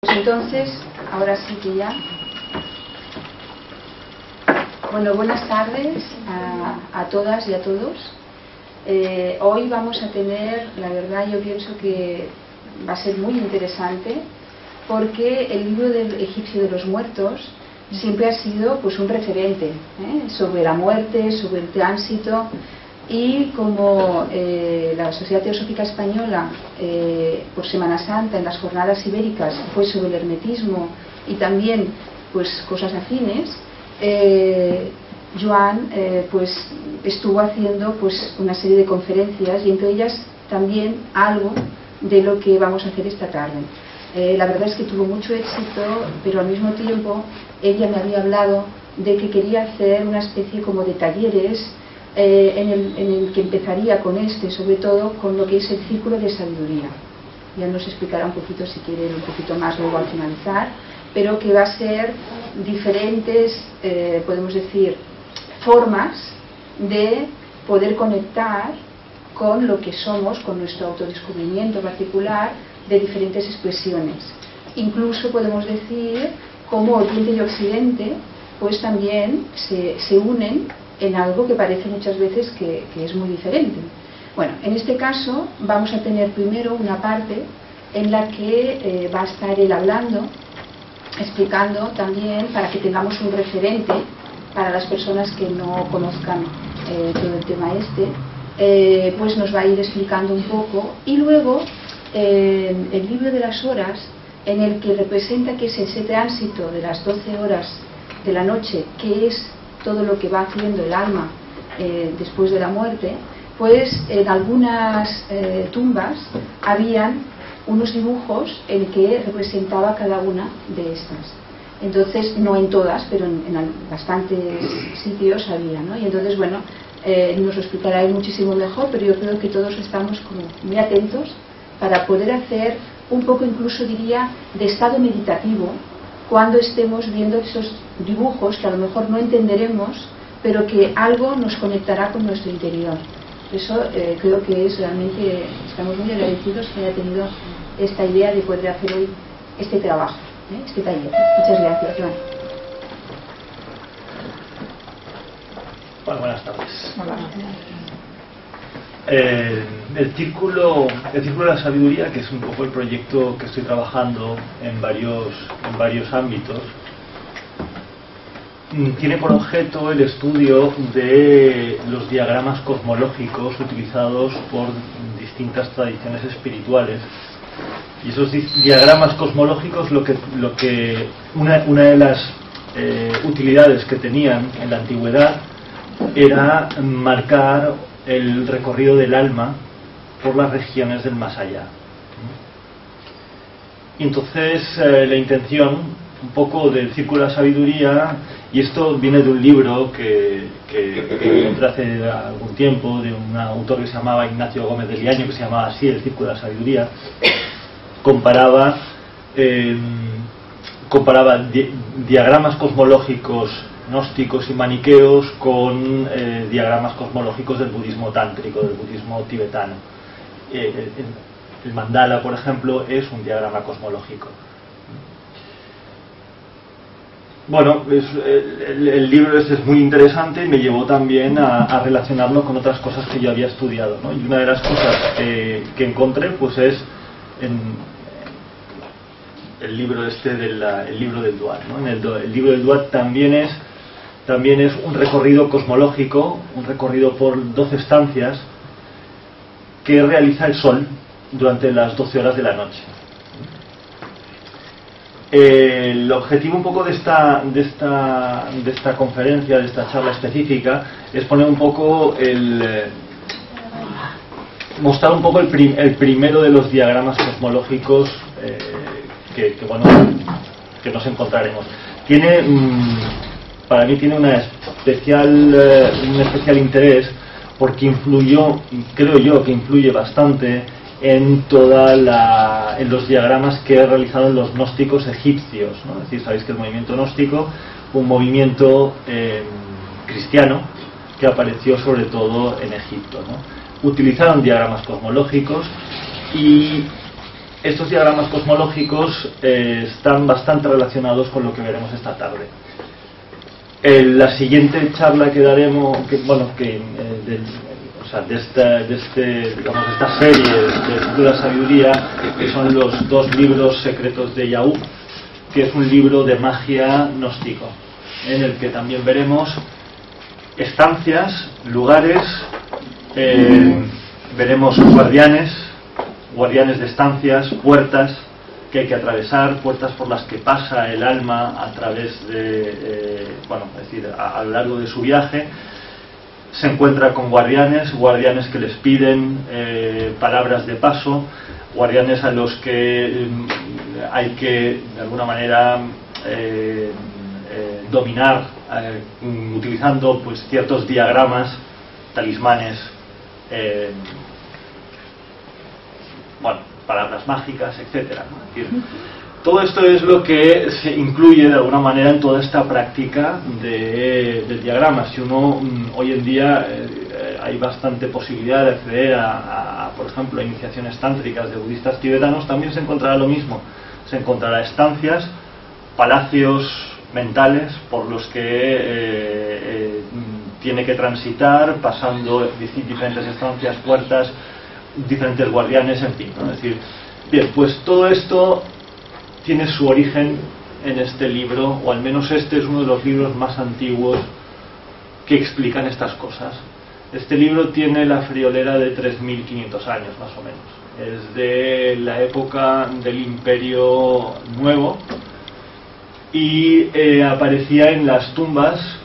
Pues entonces, ahora sí que ya. Bueno, buenas tardes a todas y a todos. Hoy vamos a tener, la verdad yo pienso que va a ser muy interesante, porque el libro del egipcio de los muertos siempre ha sido pues un referente sobre la muerte, sobre el tránsito, y como la Sociedad Teosófica Española por Semana Santa en las jornadas ibéricas fue sobre el hermetismo y también pues cosas afines, Joan pues estuvo haciendo pues una serie de conferencias, y entre ellas también algo de lo que vamos a hacer esta tarde. La verdad es que tuvo mucho éxito, pero al mismo tiempo ella me había hablado de que quería hacer una especie como de talleres en el que empezaría con sobre todo con lo que es el círculo de sabiduría. Ya nos explicará un poquito, si quiere, un poquito más luego al finalizar, pero que va a ser diferentes, podemos decir, formas de poder conectar con lo que somos, con nuestro autodescubrimiento particular de diferentes expresiones. Incluso podemos decir cómo Oriente y Occidente pues también se unen en algo que parece muchas veces que es muy diferente. Bueno, en este caso vamos a tener primero una parte en la que va a estar él hablando, explicando también, para que tengamos un referente para las personas que no conozcan todo el tema pues nos va a ir explicando un poco, y luego el libro de las horas, en el que representa que es ese tránsito de las 12 horas de la noche, que es todo lo que va haciendo el alma después de la muerte, pues en algunas tumbas habían unos dibujos en que representaba cada una de estas. Entonces, no en todas, pero en bastantes sitios había, ¿no? Y entonces, bueno, nos lo explicará él muchísimo mejor, pero yo creo que todos estamos como muy atentos para poder hacer un poco, incluso diría, de estado meditativo, cuando estemos viendo esos dibujos que a lo mejor no entenderemos, pero que algo nos conectará con nuestro interior. Eso creo que es realmente, estamos muy agradecidos que haya tenido esta idea de poder hacer hoy este trabajo, este taller. Muchas gracias, Joan. Bueno, buenas tardes. Hola. El círculo de la sabiduría, que es un poco el proyecto que estoy trabajando en varios ámbitos, tiene por objeto el estudio de los diagramas cosmológicos utilizados por distintas tradiciones espirituales. Y esos diagramas cosmológicos, una de las utilidades que tenían en la antigüedad era marcar el recorrido del alma por las regiones del más allá. Y entonces la intención un poco del Círculo de la Sabiduría, y esto viene de un libro que encontré hace algún tiempo, de un autor que se llamaba Ignacio Gómez de Liaño, que se llamaba así, el Círculo de la Sabiduría, comparaba diagramas cosmológicos gnósticos y maniqueos con diagramas cosmológicos del budismo tántrico, del budismo tibetano. El mandala, por ejemplo, es un diagrama cosmológico. Bueno, el libro este es muy interesante y me llevó también a relacionarlo con otras cosas que yo había estudiado, ¿no? Y una de las cosas que encontré pues es en el libro el libro del Duat, ¿no? El libro del Duat también es un recorrido cosmológico, un recorrido por 12 estancias que realiza el Sol durante las 12 horas de la noche. El objetivo un poco de esta conferencia, de esta charla específica, es poner un poco mostrar un poco el primero de los diagramas cosmológicos que nos encontraremos. Para mí tiene un especial interés, porque creo yo que influye bastante en los diagramas que he realizado en los gnósticos egipcios, ¿no? Es decir, sabéis que el movimiento gnóstico fue un movimiento cristiano que apareció sobre todo en Egipto, ¿no? Utilizaron diagramas cosmológicos y estos diagramas cosmológicos están bastante relacionados con lo que veremos esta tarde. La siguiente charla que daremos, de esta serie de la sabiduría, que son los 2 libros secretos de Yahu, que es un libro de magia gnóstico, en el que también veremos estancias, lugares, veremos guardianes de estancias, puertas que hay que atravesar, puertas por las que pasa el alma a través de, a lo largo de su viaje. Se encuentra con guardianes que les piden palabras de paso, guardianes a los que hay que, de alguna manera, dominar, utilizando pues ciertos diagramas, talismanes, palabras mágicas, etcétera, ¿no? Es decir, todo esto es lo que se incluye de alguna manera en toda esta práctica del diagrama. Si uno hoy en día hay bastante posibilidad de acceder por ejemplo, a iniciaciones tántricas de budistas tibetanos, también se encontrará lo mismo. Se encontrará estancias, palacios mentales por los que tiene que transitar, pasando diferentes estancias, puertas, diferentes guardianes, en fin, ¿no? Es decir, bien, pues todo esto tiene su origen en este libro, o al menos este es uno de los libros más antiguos que explican estas cosas. Este libro tiene la friolera de 3.500 años, más o menos. Es de la época del Imperio Nuevo y aparecía en las tumbas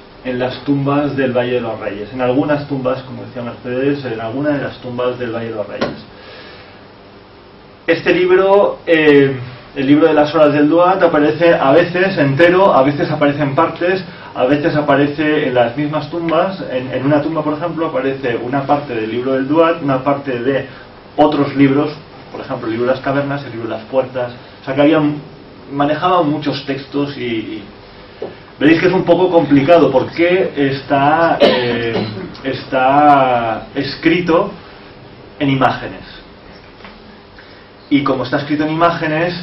del Valle de los Reyes. En algunas tumbas, como decía Mercedes, en alguna de las tumbas del Valle de los Reyes. Este libro, el libro de las horas del Duat, aparece a veces entero, a veces aparece en partes, a veces aparece en las mismas tumbas. En una tumba, por ejemplo, aparece una parte del libro del Duat, una parte de otros libros, por ejemplo, el libro de las cavernas, el libro de las puertas. O sea que manejaban muchos textos y veréis que es un poco complicado porque está escrito en imágenes. Y como está escrito en imágenes,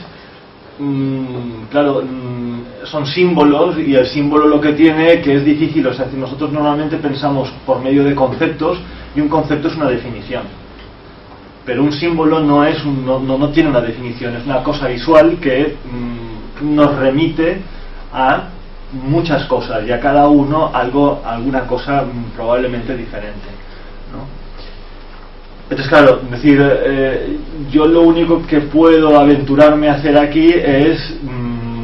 son símbolos, y el símbolo lo que tiene que es difícil. O sea, nosotros normalmente pensamos por medio de conceptos, y un concepto es una definición. Pero un símbolo no tiene una definición, es una cosa visual que nos remite a muchas cosas, y a cada uno alguna cosa probablemente diferente, ¿no? Entonces, claro, es decir, yo lo único que puedo aventurarme a hacer aquí es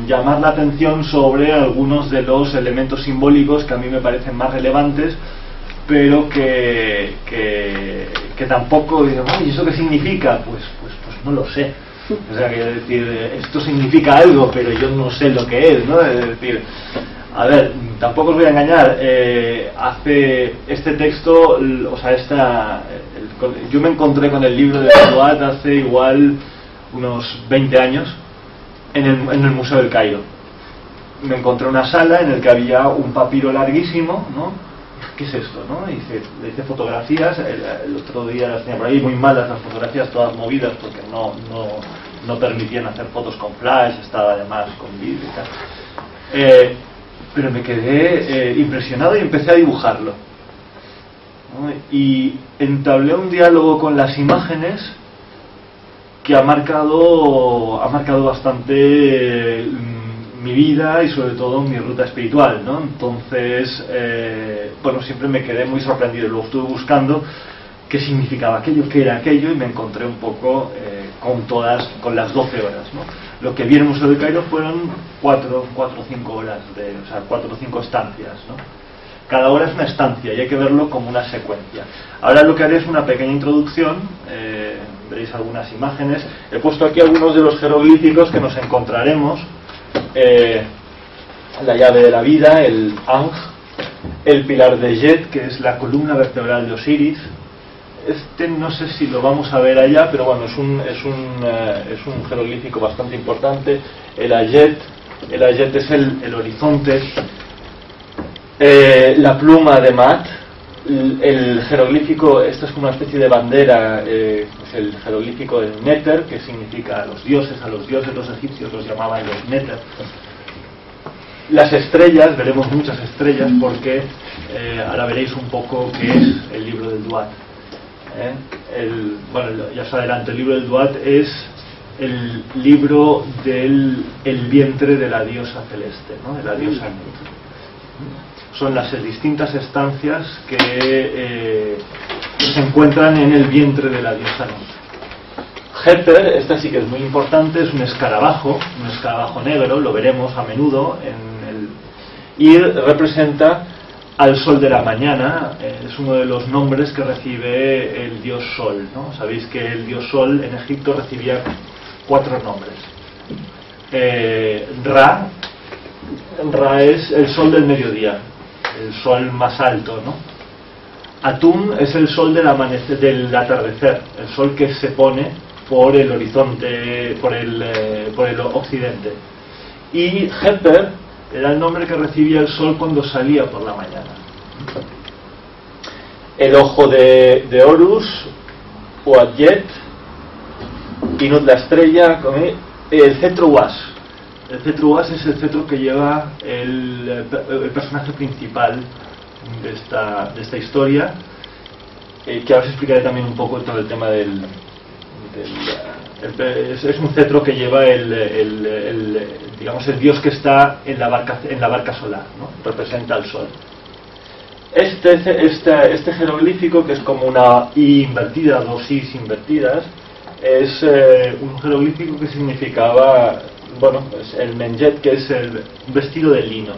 llamar la atención sobre algunos de los elementos simbólicos que a mí me parecen más relevantes, pero que tampoco digo, ¿y eso qué significa? Pues no lo sé. O sea, que decir, esto significa algo, pero yo no sé lo que es, ¿no? Es decir, a ver, tampoco os voy a engañar, hace este texto, o sea, yo me encontré con el libro de Duat hace igual unos 20 años en el Museo del Cairo. Me encontré una sala en la que había un papiro larguísimo, ¿no? ¿Qué es esto, no? Y le hice fotografías. El otro día las tenía por ahí muy malas las fotografías, todas movidas porque no permitían hacer fotos con flash, estaba además con vídeo y tal. Pero me quedé impresionado y empecé a dibujarlo, ¿no? Y entablé un diálogo con las imágenes que ha marcado bastante mi vida y sobre todo mi ruta espiritual, ¿no? Entonces, siempre me quedé muy sorprendido. Luego estuve buscando qué significaba aquello, qué era aquello, y me encontré un poco con las 12 horas, ¿no? Lo que vi en el Museo del Cairo fueron 4 o 5 horas, 4 o 5 estancias, ¿no? Cada hora es una estancia y hay que verlo como una secuencia. Ahora lo que haré es una pequeña introducción, veréis algunas imágenes. He puesto aquí algunos de los jeroglíficos que nos encontraremos. La llave de la vida, el Ankh, el pilar de Jet, que es la columna vertebral de Osiris. No sé si lo vamos a ver allá, pero bueno, es un jeroglífico bastante importante. El Ayet es el horizonte. La pluma de Maat, el jeroglífico, esta es como una especie de bandera, es el jeroglífico del Néter, que significa a los dioses los egipcios los llamaban los Néter. Las estrellas, veremos muchas estrellas porque ahora veréis un poco qué es el libro del Duat. Bueno, ya os adelanto, el libro del Duat es el libro del vientre de la diosa celeste, ¿no? De la diosa Nut. Son las distintas estancias que se encuentran en el vientre de la diosa Nut. Heper, esta sí que es muy importante, es un escarabajo negro, lo veremos a menudo, y representa al sol de la mañana, es uno de los nombres que recibe el dios Sol, ¿no? Sabéis que el dios Sol en Egipto recibía 4 nombres. Ra es el sol del mediodía, el sol más alto, ¿no? Atum es el sol del atardecer, el sol que se pone por el horizonte, por el occidente. Y Heper era el nombre que recibía el sol cuando salía por la mañana. El ojo de Horus, Uadjet, Inut la estrella, el cetro Uas. El cetro Uas es el cetro que lleva el personaje principal de esta historia, que ahora os explicaré también un poco todo el tema del es un cetro que lleva digamos el dios que está en la barca solar, ¿no? Representa al sol. Este jeroglífico, que es como una I invertida, 2 I's invertidas, es un jeroglífico que significaba, bueno, pues el menjet, que es el vestido de lino.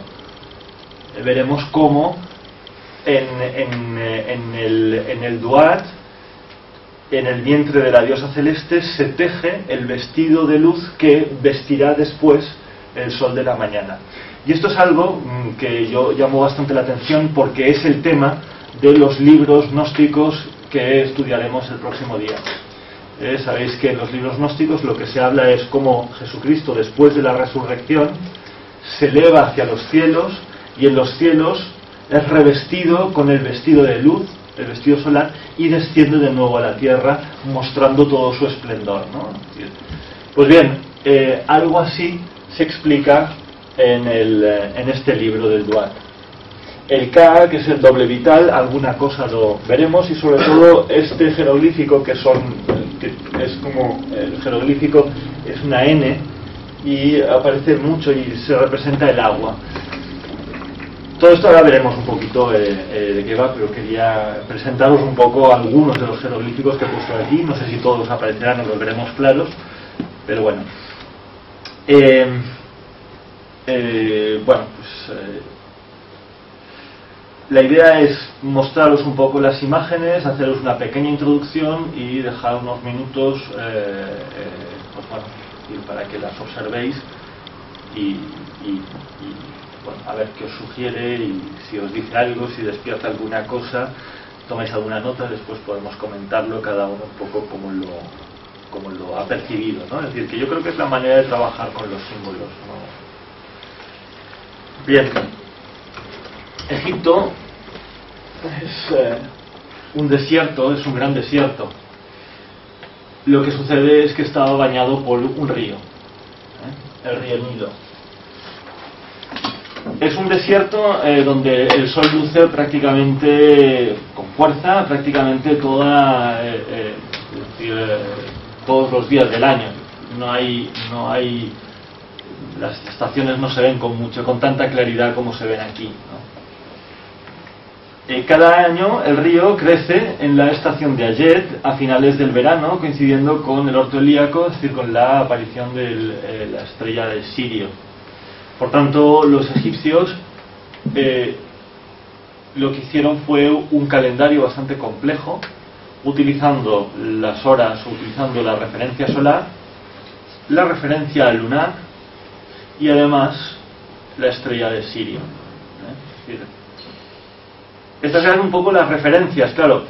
Veremos cómo en el Duat, en el vientre de la diosa celeste, se teje el vestido de luz que vestirá después el sol de la mañana. Y esto es algo que yo llamo bastante la atención porque es el tema de los libros gnósticos que estudiaremos el próximo día. Sabéis que en los libros gnósticos lo que se habla es cómo Jesucristo, después de la resurrección, se eleva hacia los cielos, y en los cielos es revestido con el vestido de luz, el vestido solar, y desciende de nuevo a la tierra mostrando todo su esplendor, ¿no? Pues bien, algo así se explica en este libro del Duat. El Ka, que es el doble vital, alguna cosa lo veremos, y sobre todo este jeroglífico, que es como el jeroglífico es una N y aparece mucho y se representa el agua. Todo esto ahora veremos un poquito de qué va, pero quería presentaros un poco algunos de los jeroglíficos que he puesto aquí. No sé si todos aparecerán o los veremos claros, pero bueno. La idea es mostraros un poco las imágenes, haceros una pequeña introducción y dejar unos minutos para que las observéis y a ver qué os sugiere, y si os dice algo, si despierta alguna cosa, tomáis alguna nota, después podemos comentarlo cada uno un poco como lo ha percibido, ¿no? Es decir, que yo creo que es la manera de trabajar con los símbolos, ¿no? Bien, Egipto es un desierto, es un gran desierto. Lo que sucede es que estaba bañado por un río, el río Nilo. Es un desierto donde el sol luce prácticamente con fuerza, prácticamente todos los días del año. No hay las estaciones no se ven con tanta claridad como se ven aquí, ¿no? Cada año el río crece en la estación de Ayet a finales del verano, coincidiendo con el orto helíaco, es decir, con la aparición de la estrella de Sirio. Por tanto, los egipcios lo que hicieron fue un calendario bastante complejo, utilizando las horas, utilizando la referencia solar, la referencia lunar y además la estrella de Sirio. Estas eran un poco las referencias, claro.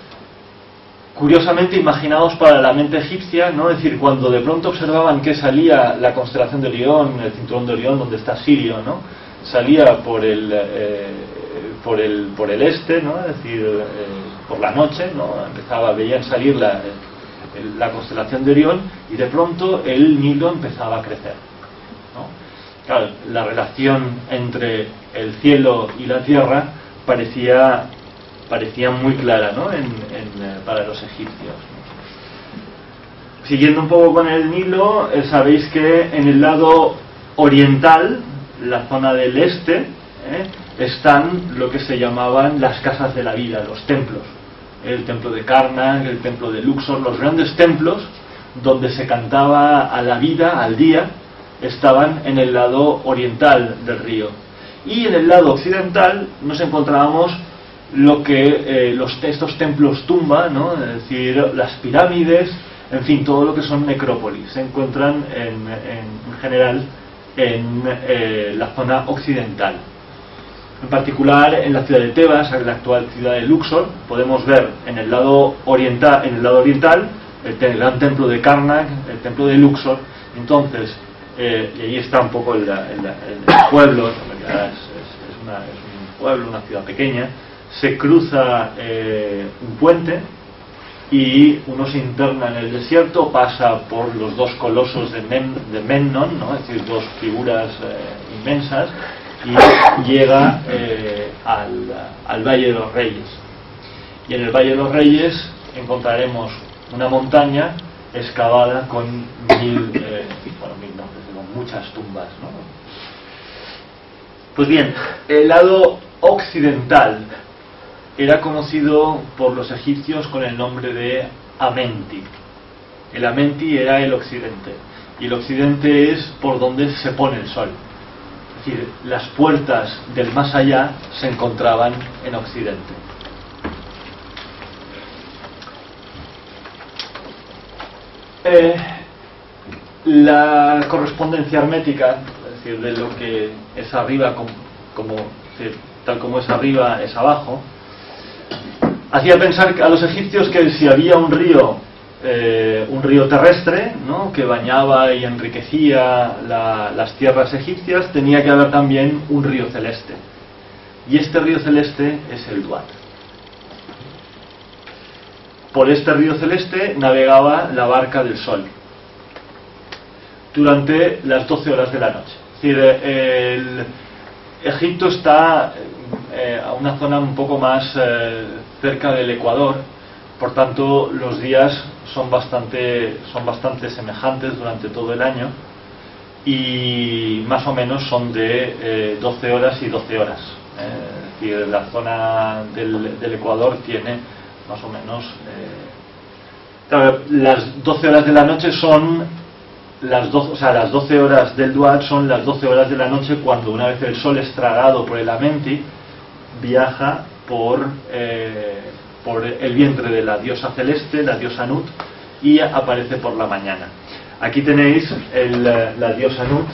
Curiosamente, imaginaos para la mente egipcia, ¿no? Es decir, cuando de pronto observaban que salía la constelación de Orión, el cinturón de Orión, donde está Sirio, ¿no? Salía por por el este, ¿no? Es decir, por la noche, ¿no? Veían salir la constelación de Orión, y de pronto el Nilo empezaba a crecer, ¿no? Claro, la relación entre el cielo y la tierra parecía muy clara, ¿no? Para los egipcios. Siguiendo un poco con el Nilo, sabéis que en el lado oriental, la zona del este, están lo que se llamaban las casas de la vida, los templos. El templo de Karnak, el templo de Luxor, los grandes templos donde se cantaba a la vida, al día, estaban en el lado oriental del río. Y en el lado occidental nos encontrábamos lo que estos templos tumba, ¿no? Es decir, las pirámides, en fin, todo lo que son necrópolis. Se encuentran en general en la zona occidental. En particular en la ciudad de Tebas, en la actual ciudad de Luxor, podemos ver en el lado oriental, el gran templo de Karnak, el templo de Luxor. Entonces, y ahí está un poco el pueblo, es un pueblo, una ciudad pequeña. Se cruza un puente y uno se interna en el desierto, pasa por los dos colosos de Memnon, ¿no? Es decir, dos figuras inmensas, y llega al Valle de los Reyes. Y en el Valle de los Reyes encontraremos una montaña excavada con muchas tumbas, ¿no? Pues bien, el lado occidental era conocido por los egipcios con el nombre de Amenti. El Amenti era el occidente, y el occidente es por donde se pone el sol. Es decir, las puertas del más allá se encontraban en occidente. La correspondencia hermética, es decir, de lo que es arriba tal como es arriba es abajo, hacía pensar a los egipcios que si había un río terrestre, ¿no? Que bañaba y enriquecía las tierras egipcias, tenía que haber también un río celeste, y este río celeste es el Duat. Por este río celeste navegaba la barca del sol durante las 12 horas de la noche. Es decir, Egipto está a una zona un poco más cerca del Ecuador, por tanto los días son bastante semejantes durante todo el año, y más o menos son de 12 horas y 12 horas. Es decir, la zona del Ecuador tiene más o menos las 12 horas de la noche son las 12 horas del Duat son las 12 horas de la noche, cuando una vez el sol es tragado por el Amenti, viaja por el vientre de la diosa celeste, la diosa Nut, y aparece por la mañana. Aquí tenéis la diosa Nut.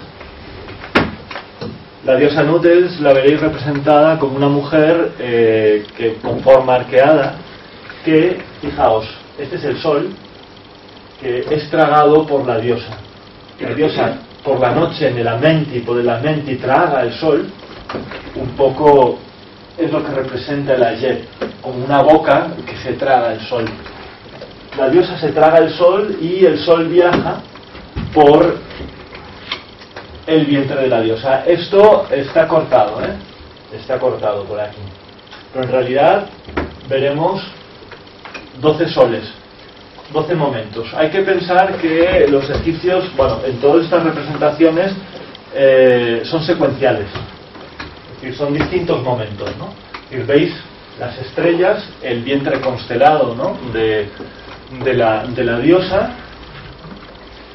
La diosa Nut la veréis representada como una mujer con forma arqueada, que, fijaos, este es el sol, que es tragado por la diosa. La diosa por la noche por el Amenti traga el sol, un poco es lo que representa el Ayet, como una boca que se traga el sol. La diosa se traga el sol y el sol viaja por el vientre de la diosa. Esto está cortado, está cortado por aquí, pero en realidad veremos 12 soles, 12 momentos. Hay que pensar que los egipcios, en todas estas representaciones son secuenciales, es decir, son distintos momentos, ¿no? Y veis las estrellas, el vientre constelado, ¿no? de la diosa,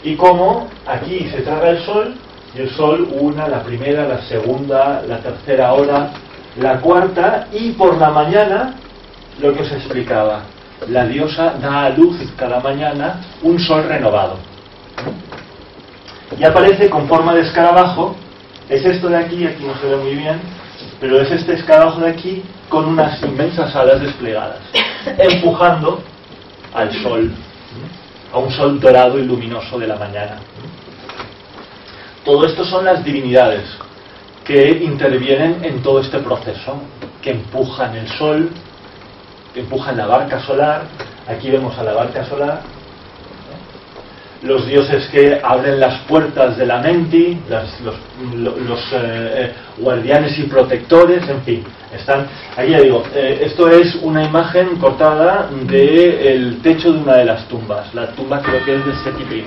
y cómo aquí se traga el sol, y el sol la primera, la segunda, la tercera hora, la cuarta, y por la mañana, lo que os explicaba, la diosa da a luz cada mañana un sol renovado, y aparece con forma de escarabajo. Es esto de aquí no se ve muy bien, pero es este escarabajo de aquí con unas inmensas alas desplegadas, empujando al sol, a un sol dorado y luminoso de la mañana. Todo esto son las divinidades que intervienen en todo este proceso. que empujan el sol, que empujan la barca solar. Aquí vemos a la barca solar. Los dioses que abren las puertas de la Menti, los guardianes y protectores, en fin, están aquí. Ya digo, esto es una imagen cortada del techo de una de las tumbas. La tumba creo que es de Seti I.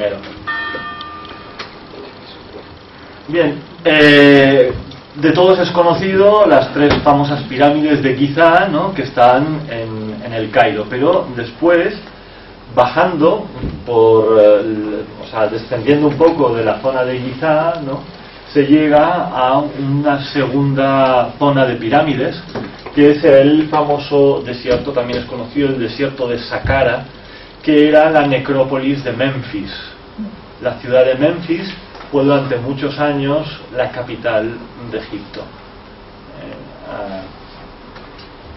Bien, de todos es conocido las tres famosas pirámides de Giza, ¿no?, que están en el Cairo, pero después, bajando descendiendo un poco de la zona de Giza, ¿no?, se llega a una segunda zona de pirámides, que es el famoso desierto, también es conocido el desierto de Saqqara, que era la necrópolis de Memphis. La ciudad de Memphis fue durante muchos años la capital de Egipto.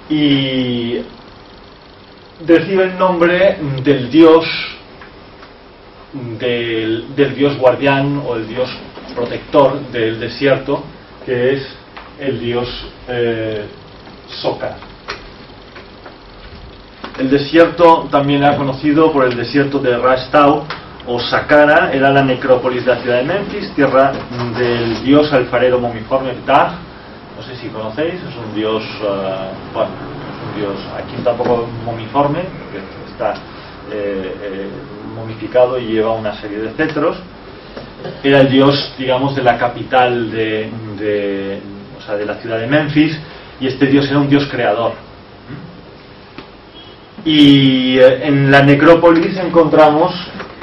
Y recibe el nombre del dios guardián o el dios protector del desierto, que es el dios Sokar. El desierto también era conocido por el desierto de Ras Tau o Saqqara. Era la necrópolis de la ciudad de Memphis, tierra del dios alfarero momiforme Ptah. No sé si conocéis, es un dios, Dios, aquí está un poco momiforme, porque está momificado y lleva una serie de cetros. Era el dios, digamos, de la capital de la ciudad de Memphis, y este dios era un dios creador. Y en la necrópolis encontramos,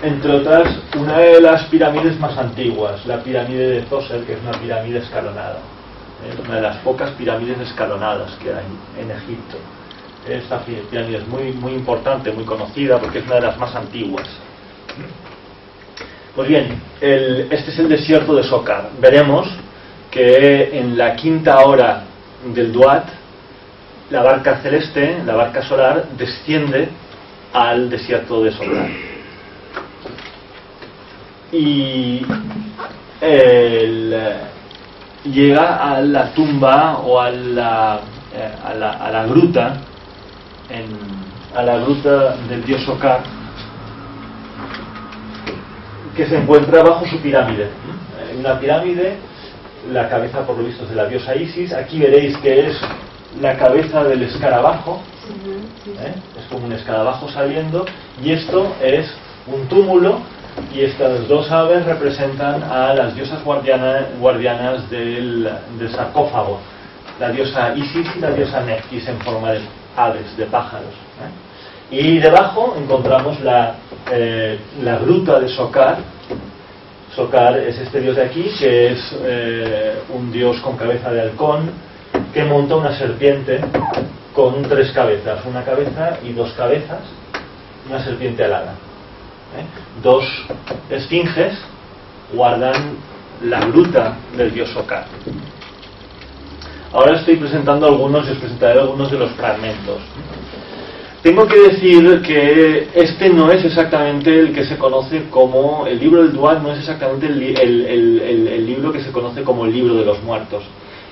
entre otras, una de las pirámides más antiguas, la pirámide de Zoser, que es una pirámide escalonada, una de las pocas pirámides escalonadas que hay en Egipto. Esta pirámide es muy importante, muy conocida, porque es una de las más antiguas. Pues bien, este es el desierto de Sokar. Veremos que en la quinta hora del Duat, la barca celeste, la barca solar, desciende al desierto de Sokar. Y llega a la tumba o a la gruta, a la gruta del dios Sokar, que se encuentra bajo su pirámide. Una pirámide, la cabeza por lo visto es de la diosa Isis. Aquí veréis que es la cabeza del escarabajo, es como un escarabajo saliendo, y esto es un túmulo, y estas dos aves representan a las diosas guardianas del sarcófago, la diosa Isis y la diosa Nephthys, en forma de aves, de pájaros. Y debajo encontramos la gruta de Sokar. Sokar es este dios de aquí, que es un dios con cabeza de halcón, que monta una serpiente con tres cabezas, una cabeza y dos cabezas, una serpiente alada. Dos esfinges guardan la gruta del dios Sokar. Ahora estoy presentando algunos, les presentaré algunos de los fragmentos. Tengo que decir que este no es exactamente el que se conoce como el libro del Duat, no es exactamente el libro que se conoce como el libro de los muertos.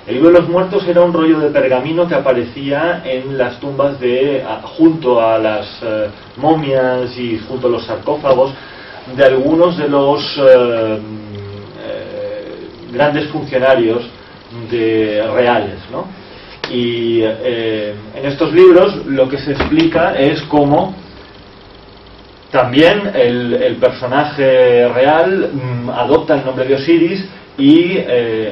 El libro de los muertos era un rollo de pergamino que aparecía en las tumbas junto a las momias y junto a los sarcófagos de algunos de los grandes funcionarios reales, ¿no? Y en estos libros lo que se explica es cómo también el personaje real adopta el nombre de Osiris y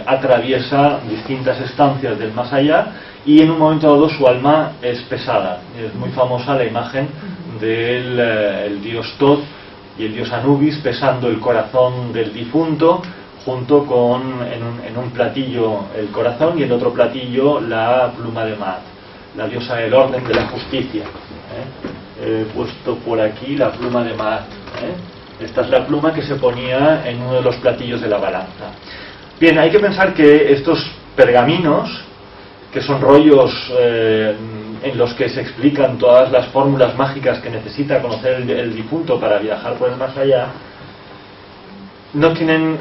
atraviesa distintas estancias del más allá, y en un momento dado su alma es pesada. Es muy famosa la imagen del dios Thoth y el dios Anubis pesando el corazón del difunto, junto con en un platillo el corazón y en otro platillo la pluma de Maat, la diosa del orden, de la justicia. He puesto por aquí la pluma de Maat. Esta es la pluma que se ponía en uno de los platillos de la balanza. Bien, hay que pensar que estos pergaminos, que son rollos en los que se explican todas las fórmulas mágicas que necesita conocer el difunto para viajar por el más allá, no tienen,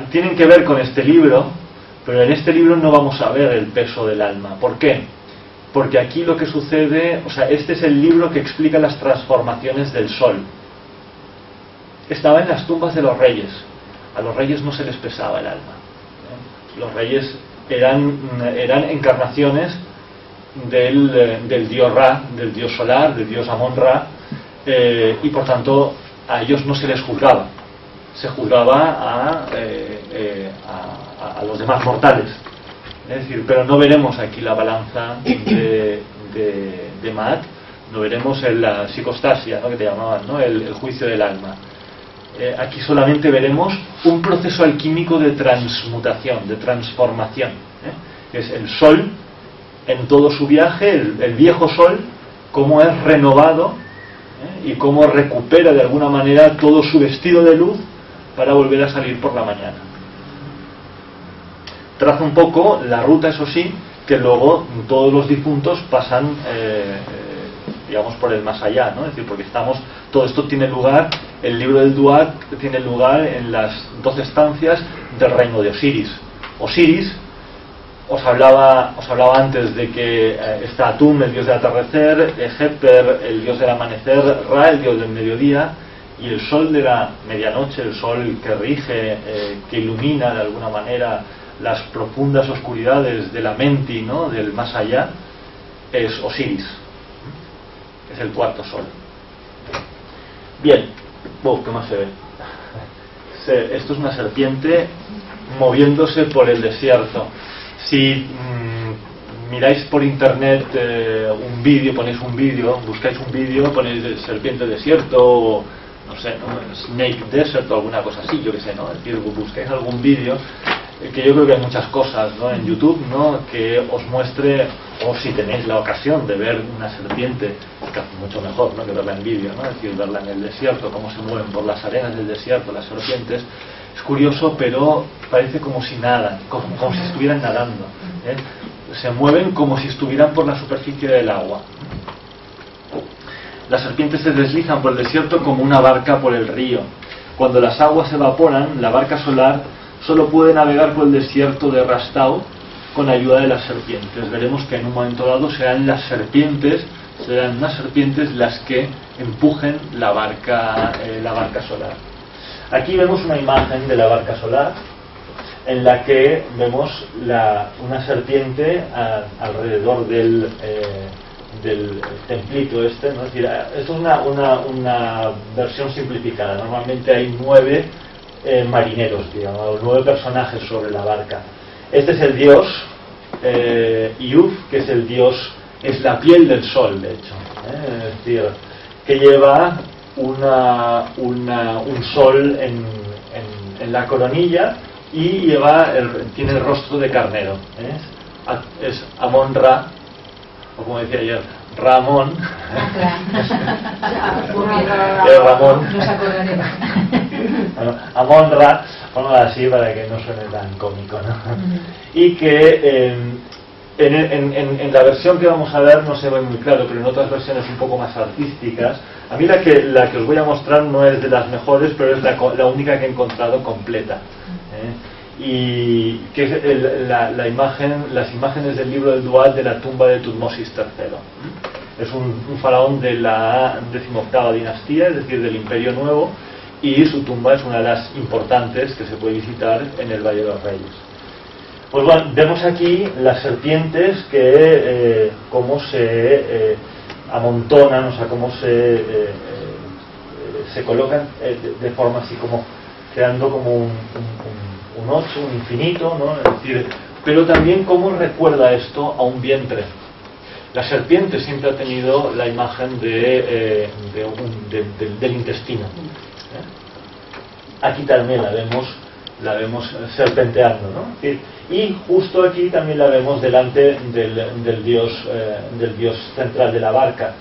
tienen que ver con este libro, pero en este libro no vamos a ver el peso del alma. ¿Por qué? porque aquí lo que sucede, o sea, este es el libro que explica las transformaciones del sol. Estaba en las tumbas de los reyes. A los reyes no se les pesaba el alma. Los reyes eran encarnaciones del dios Ra, del dios solar, del dios Amon-Ra, y por tanto a ellos no se les juzgaba. Se juzgaba a los demás mortales. Es decir, pero no veremos aquí la balanza de Maat, no veremos la psicostasia, ¿no?, que te llamaban, ¿no?, el juicio del alma. Aquí solamente veremos un proceso alquímico de transmutación, de transformación, que es el sol en todo su viaje, el viejo sol, cómo es renovado y cómo recupera de alguna manera todo su vestido de luz para volver a salir por la mañana. Traza un poco la ruta, eso sí, que luego todos los difuntos pasan, digamos, por el más allá, ¿no? Es decir, porque todo esto tiene lugar, el libro del Duat tiene lugar en las 12 estancias del reino de Osiris. Osiris, os hablaba antes de que está Atum, el dios del atardecer, Heper, el dios del amanecer, Ra, el dios del mediodía, y el sol de la medianoche, el sol que rige, que ilumina de alguna manera las profundas oscuridades de la mente, ¿no?, del más allá, es Osiris, es el cuarto sol. Bien, ¿qué más se ve? Esto es una serpiente moviéndose por el desierto. Si miráis por internet un vídeo, ponéis un vídeo, buscáis un vídeo, ponéis serpiente desierto, o no sé, ¿no?, Snake Desert o alguna cosa así, yo que sé, ¿no? Es decir, buscáis algún vídeo, que yo creo que hay muchas cosas, ¿no?, en YouTube, ¿no?, que os muestre, o si tenéis la ocasión de ver una serpiente, que es mucho mejor, ¿no?, que verla en vídeo, ¿no?, es decir, verla en el desierto, cómo se mueven por las arenas del desierto las serpientes. Es curioso, pero parece como si nadan, como si estuvieran nadando, ¿eh? Se mueven como si estuvieran por la superficie del agua. Las serpientes se deslizan por el desierto como una barca por el río. Cuando las aguas se evaporan, la barca solar solo puede navegar por el desierto de Rastau con ayuda de las serpientes. Veremos que en un momento dado serán unas serpientes las que empujen la barca solar. Aquí vemos una imagen de la barca solar en la que vemos una serpiente alrededor del templito este, ¿no? Es decir, esto es una versión simplificada. Normalmente hay 9 marineros, digamos, 9 personajes sobre la barca. Este es el dios Iuf, que es el dios, es la piel del sol, de hecho, es decir, que lleva un sol en la coronilla y tiene el rostro de carnero, es Amon-Ra, o como decía ayer, Ramón. Ramón. Nos acordaremos. Bueno, Amon-Ra, bueno, así para que no suene tan cómico, ¿no? Y que en la versión que vamos a ver no se ve muy claro, pero en otras versiones un poco más artísticas. A mí la que os voy a mostrar no es de las mejores, pero es la única que he encontrado completa. Y que es las imágenes del libro del Duat de la tumba de Tutmosis III. Es un faraón de la 18ª dinastía, es decir, del Imperio Nuevo, y su tumba es una de las importantes que se puede visitar en el Valle de los Reyes. Pues bueno, vemos aquí las serpientes que cómo se amontonan, o sea, cómo se colocan de forma así como creando como un 8, un infinito, ¿no? Es decir, pero también cómo recuerda esto a un vientre. La serpiente siempre ha tenido la imagen del intestino. Aquí también la vemos serpenteando, ¿no? Y justo aquí también la vemos delante del dios central de la barca.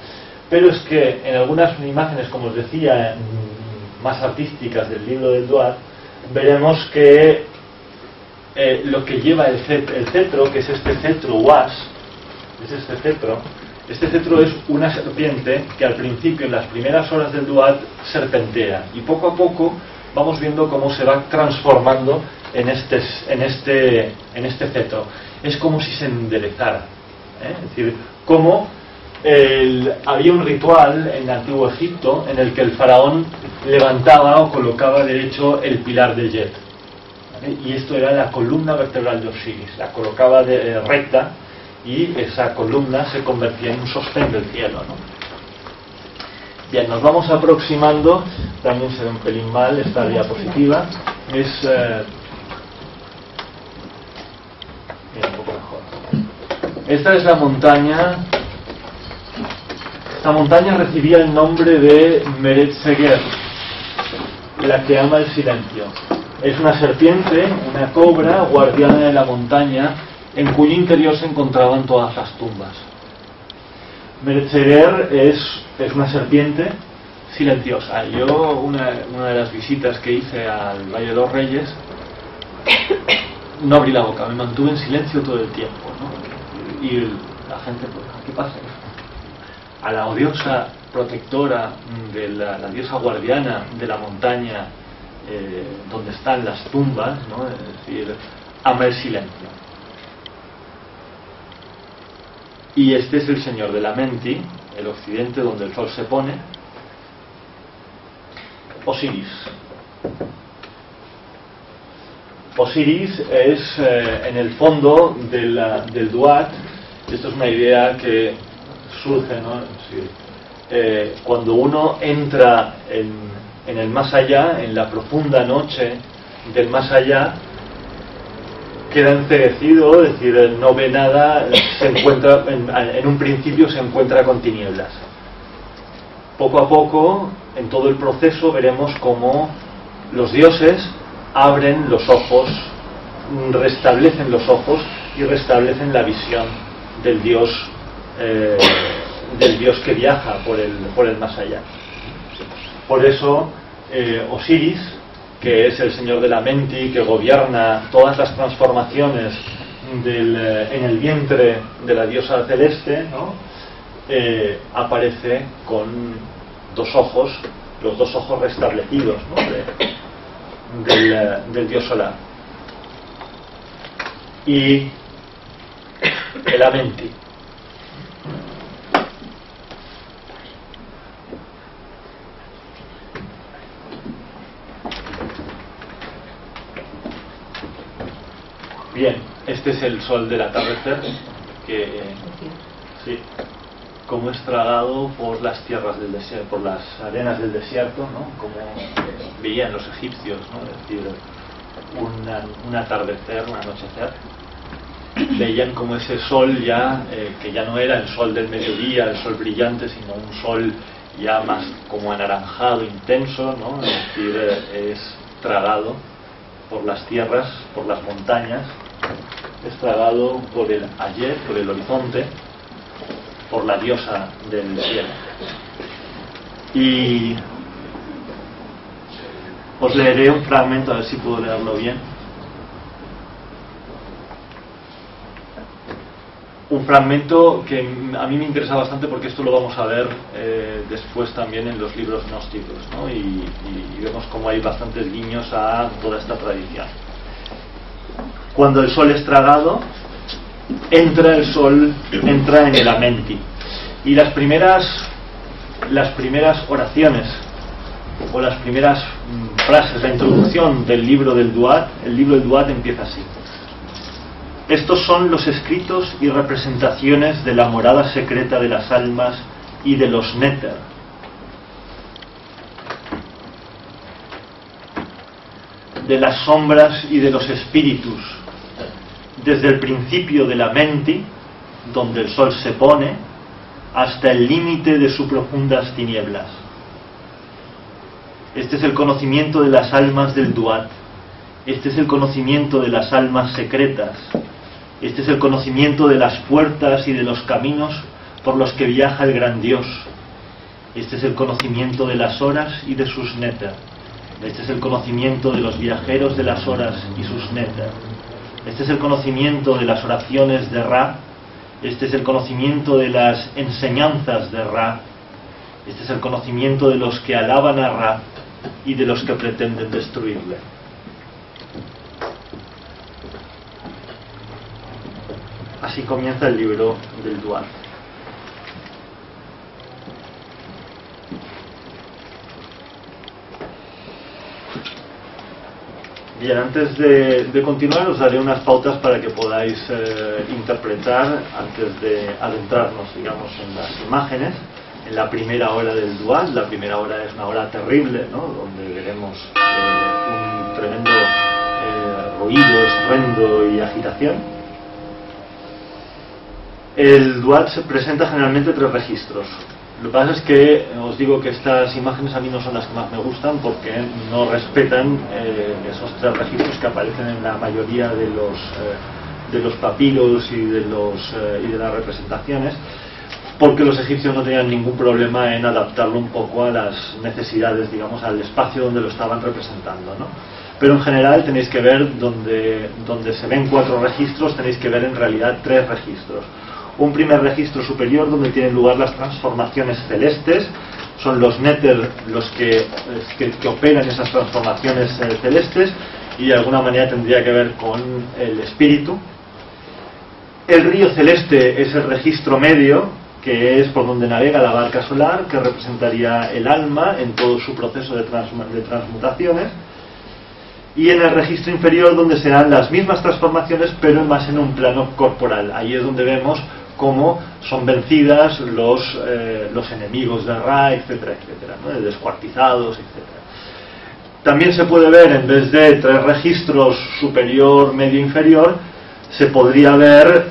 Pero es que en algunas imágenes, como os decía, más artísticas del libro del Duat, veremos que lo que lleva el cetro, que es este cetro Uas, este cetro es una serpiente que al principio, en las primeras horas del Duat, serpentea, y poco a poco vamos viendo cómo se va transformando en este cetro. Es como si se enderezara, es decir, como había un ritual en el antiguo Egipto en el que el faraón levantaba o colocaba derecho el pilar del Yet, ¿vale? Y esto era la columna vertebral de Osiris, la colocaba recta, y esa columna se convertía en un sostén del cielo, ¿no? Bien, nos vamos aproximando. También se ve un pelín mal esta diapositiva. Es un poco mejor. Esta es la montaña. Esta montaña recibía el nombre de Meret Seger, la que ama el silencio. Es una serpiente, una cobra guardiana de la montaña, en cuyo interior se encontraban todas las tumbas. Meret Seger es una serpiente silenciosa. Yo, una de las visitas que hice al Valle de los Reyes, no abrí la boca, me mantuve en silencio todo el tiempo, ¿no? Y la gente, pues, ¿qué pasa? A la diosa protectora, de la diosa guardiana de la montaña donde están las tumbas, ¿no? Es decir, ama el silencio. Y este es el señor de la Menti, el occidente donde el sol se pone, Osiris. Osiris es en el fondo del Duat. Esto es una idea que surge, ¿no? Sí. Cuando uno entra en el más allá, en la profunda noche del más allá, queda enceguecido, es decir, no ve nada, se encuentra, en un principio se encuentra con tinieblas. Poco a poco, en todo el proceso, veremos cómo los dioses abren los ojos, restablecen los ojos y restablecen la visión del dios que viaja por el más allá. Por eso Osiris, que es el señor de la Menti, que gobierna todas las transformaciones en el vientre de la diosa celeste, ¿no? Aparece con dos ojos, los dos ojos restablecidos, ¿no? del dios solar. Y el Amenti. Bien, este es el sol del atardecer, que sí, como es tragado por las tierras del desierto, por las arenas del desierto, ¿no? Como veían los egipcios, ¿no? Es decir, un atardecer, un anochecer, veían como ese sol ya, que ya no era el sol del mediodía, el sol brillante, sino un sol ya más como anaranjado, intenso, ¿no? Es decir, es tragado por las tierras, por las montañas, es tragado por el ayer, por el horizonte, por la diosa del cielo. Y os leeré un fragmento, a ver si puedo leerlo bien. Un fragmento que a mí me interesa bastante, porque esto lo vamos a ver después también en los libros gnósticos, ¿no? Y vemos como hay bastantes guiños a toda esta tradición. Cuando el sol es tragado, entra en el Amenti. Y las primeras oraciones o las primeras frases, la introducción del libro del Duat, el libro del Duat empieza así: estos son los escritos y representaciones de la morada secreta de las almas y de los néter, de las sombras y de los espíritus, desde el principio de la Menti, donde el sol se pone, hasta el límite de sus profundas tinieblas. Este es el conocimiento de las almas del Duat. Este es el conocimiento de las almas secretas. Este es el conocimiento de las puertas y de los caminos por los que viaja el gran Dios. Este es el conocimiento de las horas y de sus néter. Este es el conocimiento de los viajeros de las horas y sus néter. Este es el conocimiento de las oraciones de Ra. Este es el conocimiento de las enseñanzas de Ra. Este es el conocimiento de los que alaban a Ra y de los que pretenden destruirle. Así comienza el libro del Duat. Bien, antes de continuar os daré unas pautas para que podáis interpretar antes de adentrarnos, digamos, en las imágenes. En la primera hora del Duat, la primera hora es una hora terrible, ¿no?, donde veremos un tremendo ruido, estruendo y agitación. El Duat se presenta generalmente 3 registros. Lo que pasa es que os digo que estas imágenes a mí no son las que más me gustan porque no respetan esos 3 registros que aparecen en la mayoría de los papiros y de las representaciones, porque los egipcios no tenían ningún problema en adaptarlo un poco a las necesidades, digamos, al espacio donde lo estaban representando, ¿no? Pero en general tenéis que ver donde se ven 4 registros, tenéis que ver en realidad 3 registros. Un primer registro superior donde tienen lugar las transformaciones celestes, son los Neter los que operan esas transformaciones celestes, y de alguna manera tendría que ver con el espíritu. El río celeste es el registro medio, que es por donde navega la barca solar, que representaría el alma en todo su proceso de transmutaciones. Y en el registro inferior, donde se dan las mismas transformaciones, pero más en un plano corporal. Ahí es donde vemos cómo son vencidas los enemigos de Ra, etcétera, etcétera, ¿no?, descuartizados, etcétera. También se puede ver, en vez de 3 registros superior, medio, inferior, se podría ver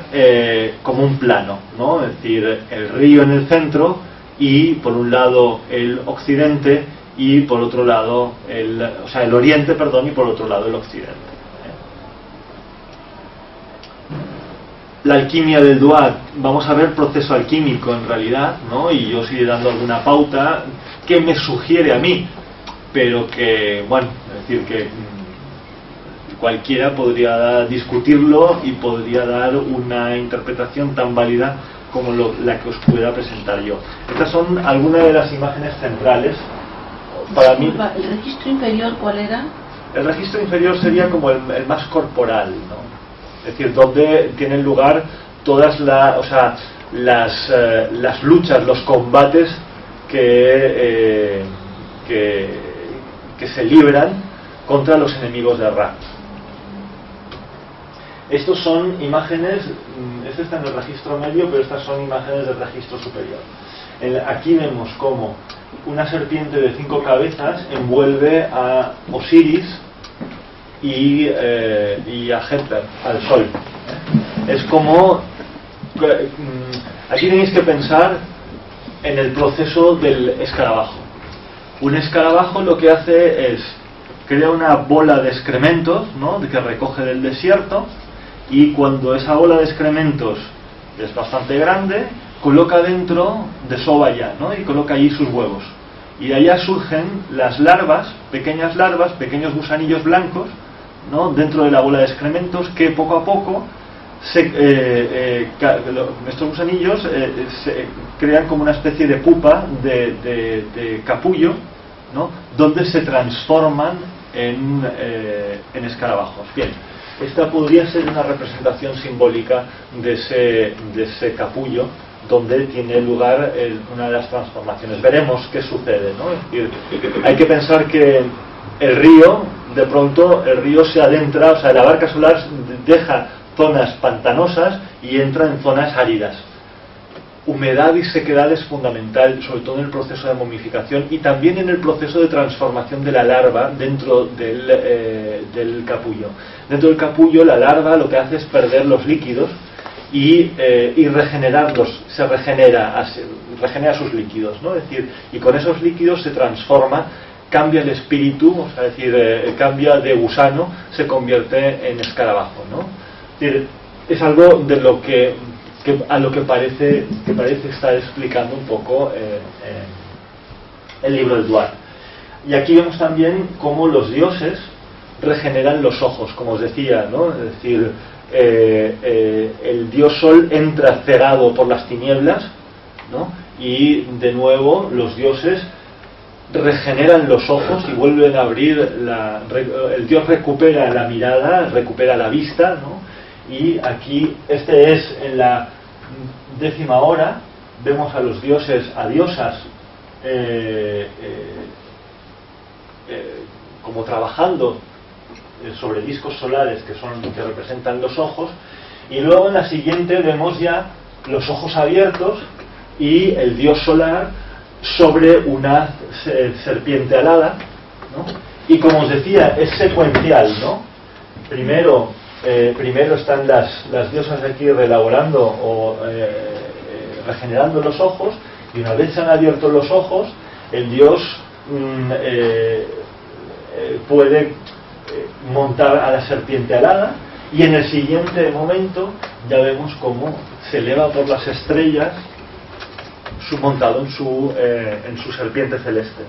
como un plano, ¿no?, es decir, el río en el centro y por un lado el occidente y por otro lado el oriente, perdón, y por otro lado el occidente. La alquimia del Duat, vamos a ver proceso alquímico en realidad, ¿no?, y yo os iré dando alguna pauta que me sugiere a mí, pero que, bueno, es decir, que cualquiera podría discutirlo y podría dar una interpretación tan válida como la que os pueda presentar yo. Estas son algunas de las imágenes centrales. Para mí, ¿el registro inferior cuál era? El registro inferior sería como el más corporal, ¿no? Es decir, donde tienen lugar todas las luchas, los combates que se libran contra los enemigos de Ra. Estos son imágenes, este está en el registro medio, pero estas son imágenes del registro superior. Aquí vemos cómo una serpiente de 5 cabezas envuelve a Osiris y a Heper, al sol. Es como aquí tenéis que pensar en el proceso del escarabajo. Un escarabajo lo que hace es crea una bola de excrementos, ¿no?, que recoge del desierto, y cuando esa bola de excrementos es bastante grande, coloca dentro desova ya, ¿no?, y coloca allí sus huevos, y de allá surgen las larvas, pequeños gusanillos blancos, ¿no?, dentro de la bola de excrementos, que poco a poco estos gusanillos se crean como una especie de pupa de capullo, ¿no?, donde se transforman en escarabajos. Bien, esta podría ser una representación simbólica de ese capullo donde tiene lugar una de las transformaciones. Veremos qué sucede, ¿no? Es decir, hay que pensar que el río, de pronto, el río se adentra, o sea, la barca solar deja zonas pantanosas y entra en zonas áridas. Humedad y sequedad es fundamental, sobre todo en el proceso de momificación y también en el proceso de transformación de la larva dentro del capullo. Dentro del capullo, la larva lo que hace es perder los líquidos y regenerarlos, regenera sus líquidos, ¿no? Es decir, y con esos líquidos se transforma, cambia el espíritu, o sea, es decir, cambia de gusano, se convierte en escarabajo, ¿no? Es decir, es algo de lo que a lo que parece estar explicando un poco el libro del Duat. Y aquí vemos también cómo los dioses regeneran los ojos, como os decía, ¿no? Es decir, el dios Sol entra cegado por las tinieblas, ¿no? Y de nuevo los dioses regeneran los ojos y vuelven a abrir el dios recupera la mirada, recupera la vista, ¿no? Y aquí, este es en la 10ª hora, vemos a los dioses, a diosas como trabajando sobre discos solares que representan los ojos, y luego en la siguiente vemos ya los ojos abiertos y el dios solar sobre una serpiente alada, ¿no? Y como os decía, es secuencial, ¿no? Primero están las diosas aquí reelaborando o regenerando los ojos, y una vez se han abierto los ojos, el dios puede montar a la serpiente alada, y en el siguiente momento ya vemos cómo se eleva por las estrellas montado en su serpiente celeste.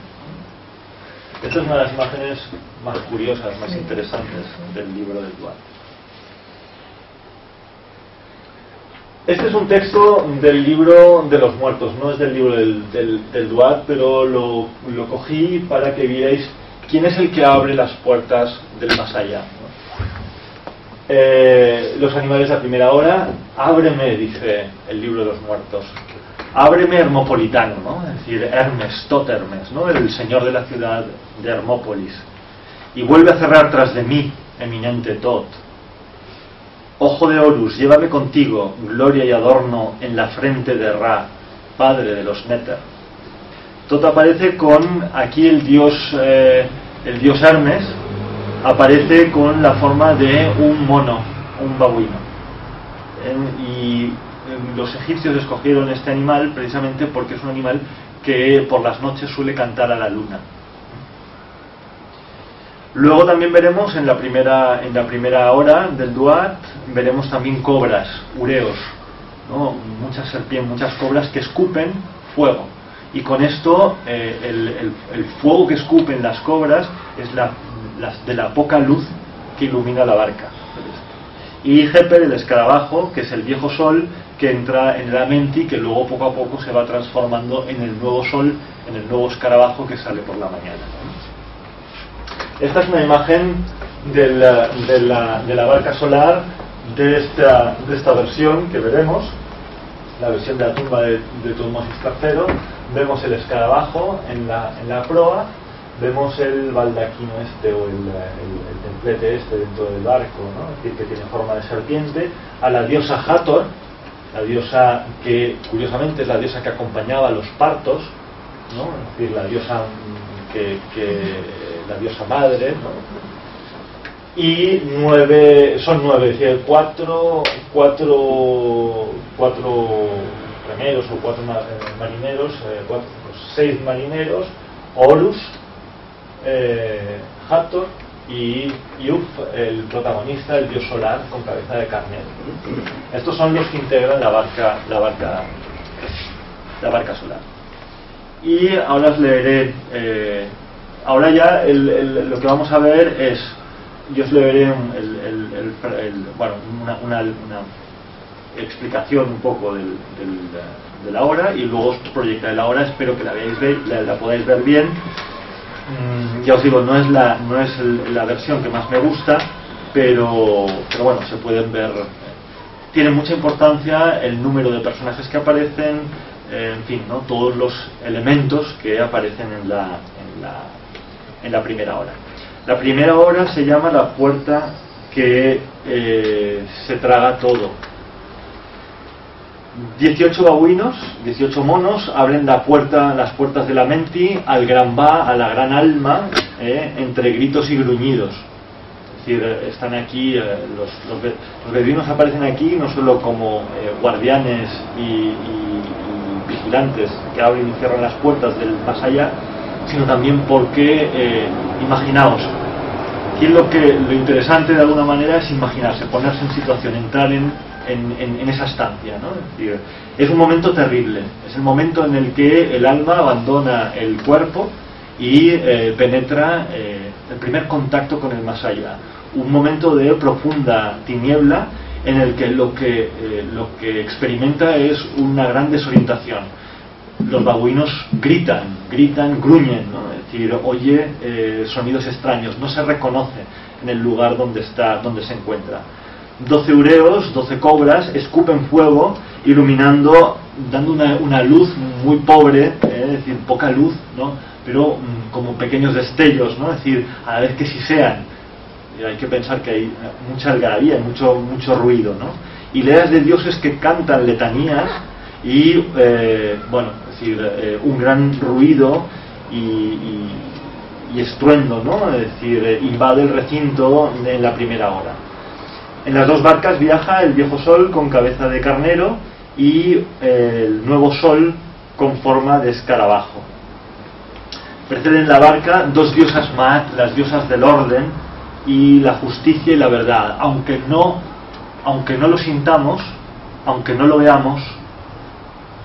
Esta es una de las imágenes más curiosas, más interesantes del libro del Duat. Este es un texto del libro de los muertos, no es del libro del Duat, pero lo cogí para que vierais quién es el que abre las puertas del más allá, ¿no? Los animales de la primera hora, ábreme, dice el libro de los muertos. Ábreme, Hermopolitano, ¿no? Es decir, Hermes, Tot Hermes, ¿no? El señor de la ciudad de Hermópolis. Y vuelve a cerrar tras de mí, eminente Tot. Ojo de Horus, llévame contigo, gloria y adorno en la frente de Ra, padre de los Néter. Tot aparece con, aquí el dios Hermes, aparece con la forma de un mono, un babuino. Y los egipcios escogieron este animal precisamente porque es un animal que por las noches suele cantar a la luna. Luego también veremos en la primera hora del Duat, veremos también cobras, ureos, ¿no? Muchas serpientes, muchas cobras que escupen fuego, y con esto el fuego que escupen las cobras es de la poca luz que ilumina la barca. Y Heper, el escarabajo, que es el viejo sol que entra en el Amenti, que luego poco a poco se va transformando en el nuevo sol, en el nuevo escarabajo que sale por la mañana. Esta es una imagen de la barca solar de esta versión que veremos, la versión de la tumba de Tutmosis III. Vemos el escarabajo en la proa, vemos el baldaquino o el templete dentro del barco, ¿no? Es decir, que tiene forma de serpiente, a la diosa Hathor, la diosa que curiosamente es la diosa que acompañaba a los partos, ¿no? Es decir, la diosa la diosa madre, ¿no? Y son nueve, es decir, cuatro remeros o cuatro marineros, seis marineros, Horus, Hathor y Uf, el protagonista, el dios solar con cabeza de carnero. Estos son los que integran la barca solar. Y ahora os leeré, ahora ya lo que vamos a ver es, yo os leeré una explicación un poco de la hora, y luego os proyectaré la hora. Espero que la podáis ver bien. Ya os digo, no es la versión que más me gusta, pero bueno, se pueden ver. Tiene mucha importancia el número de personajes que aparecen, en fin, ¿no? Todos los elementos que aparecen en la primera hora. La primera hora se llama la puerta que se traga todo. 18 babuinos, 18 monos abren las puertas de la Menti al gran Ba, a la gran alma, entre gritos y gruñidos. Es decir, están aquí, los beduinos aparecen aquí no solo como guardianes y vigilantes que abren y cierran las puertas del más allá, sino también porque, imaginaos, aquí lo interesante de alguna manera es imaginarse, ponerse en situación, entrar en esa estancia, ¿no? Es decir, es un momento terrible, es el momento en el que el alma abandona el cuerpo y penetra el primer contacto con el más allá, un momento de profunda tiniebla en el que lo que experimenta es una gran desorientación. Los babuinos gritan, gruñen, ¿no? Es decir, oye sonidos extraños, no se reconoce en el lugar donde se encuentra. 12 ureos, 12 cobras, escupen fuego, iluminando, dando una luz muy pobre, es decir, poca luz, ¿no? Pero como pequeños destellos, ¿no? Es decir, a la vez que sisean, hay que pensar que hay mucha algarabía, mucho ruido, ¿no? Hileras de dioses que cantan letanías y, bueno, es decir, un gran ruido y estruendo, ¿no? Es decir, invade el recinto en la primera hora. En las dos barcas viaja el viejo sol con cabeza de carnero y el nuevo sol con forma de escarabajo. Preceden la barca dos diosas Maat, las diosas del orden y la justicia y la verdad. Aunque no lo sintamos, aunque no lo veamos,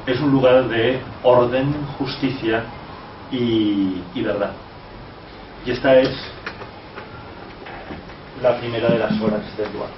es un lugar de orden, justicia y verdad. Y esta es la primera de las horas del lugar.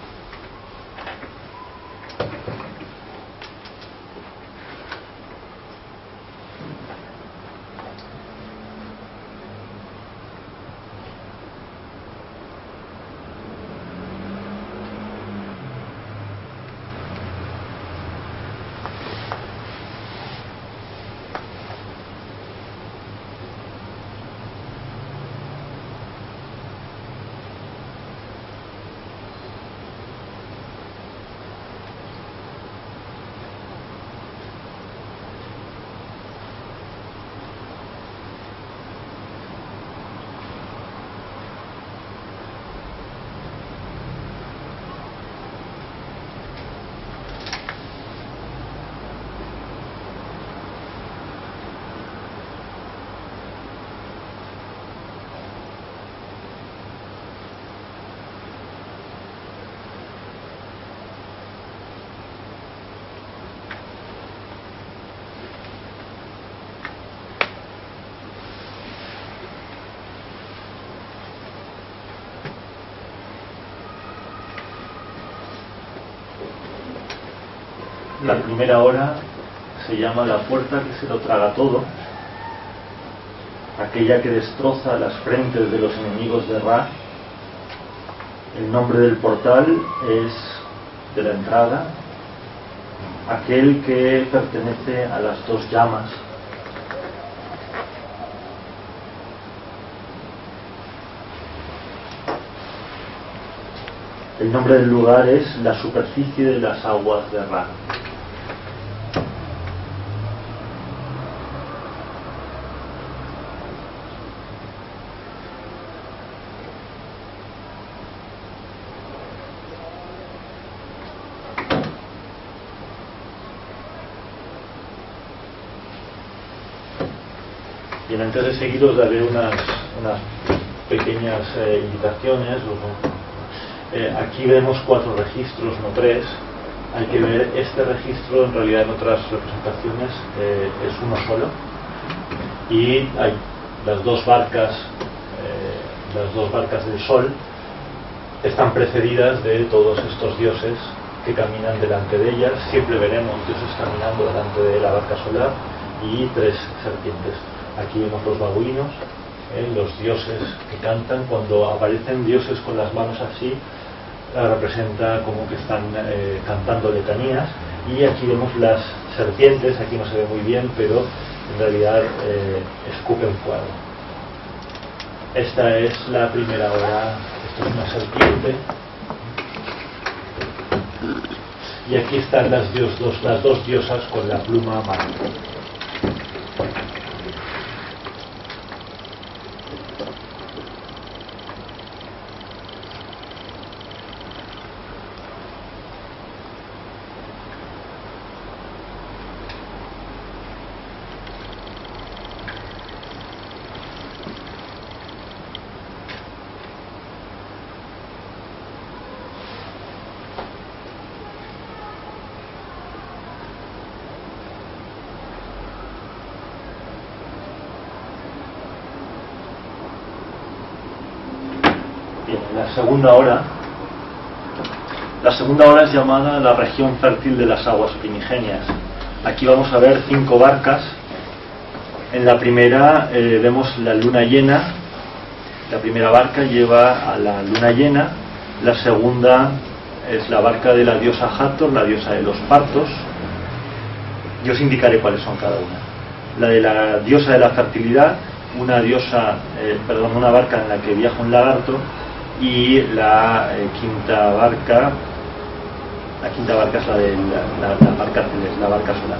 La primera hora se llama la puerta que se lo traga todo, aquella que destroza las frentes de los enemigos de Ra. El nombre del portal es de la entrada, aquel que pertenece a las dos llamas. El nombre del lugar es la superficie de las aguas de Ra. Bien, antes de seguir os daré unas pequeñas indicaciones. Aquí vemos 4 registros, no 3. Hay que ver este registro, en realidad en otras representaciones es uno solo. Y hay las dos barcas del sol están precedidas de todos estos dioses que caminan delante de ellas. Siempre veremos dioses caminando delante de la barca solar y 3 serpientes. Aquí vemos los babuinos, los dioses que cantan. Cuando aparecen dioses con las manos así, representa como que están cantando letanías. Y aquí vemos las serpientes, aquí no se ve muy bien, pero en realidad escupen fuego. Esta es la primera hora. Esto es una serpiente. Y aquí están las dos diosas con la pluma amarilla. La segunda hora es llamada la región fértil de las aguas primigenias. Aquí vamos a ver 5 barcas. En la primera vemos la luna llena. La primera barca lleva a la luna llena. La segunda es la barca de la diosa Hathor, la diosa de los partos. Yo os indicaré cuáles son cada una. La de la diosa de la fertilidad, una barca en la que viaja un lagarto. y la quinta barca es la barca celeste, la barca solar.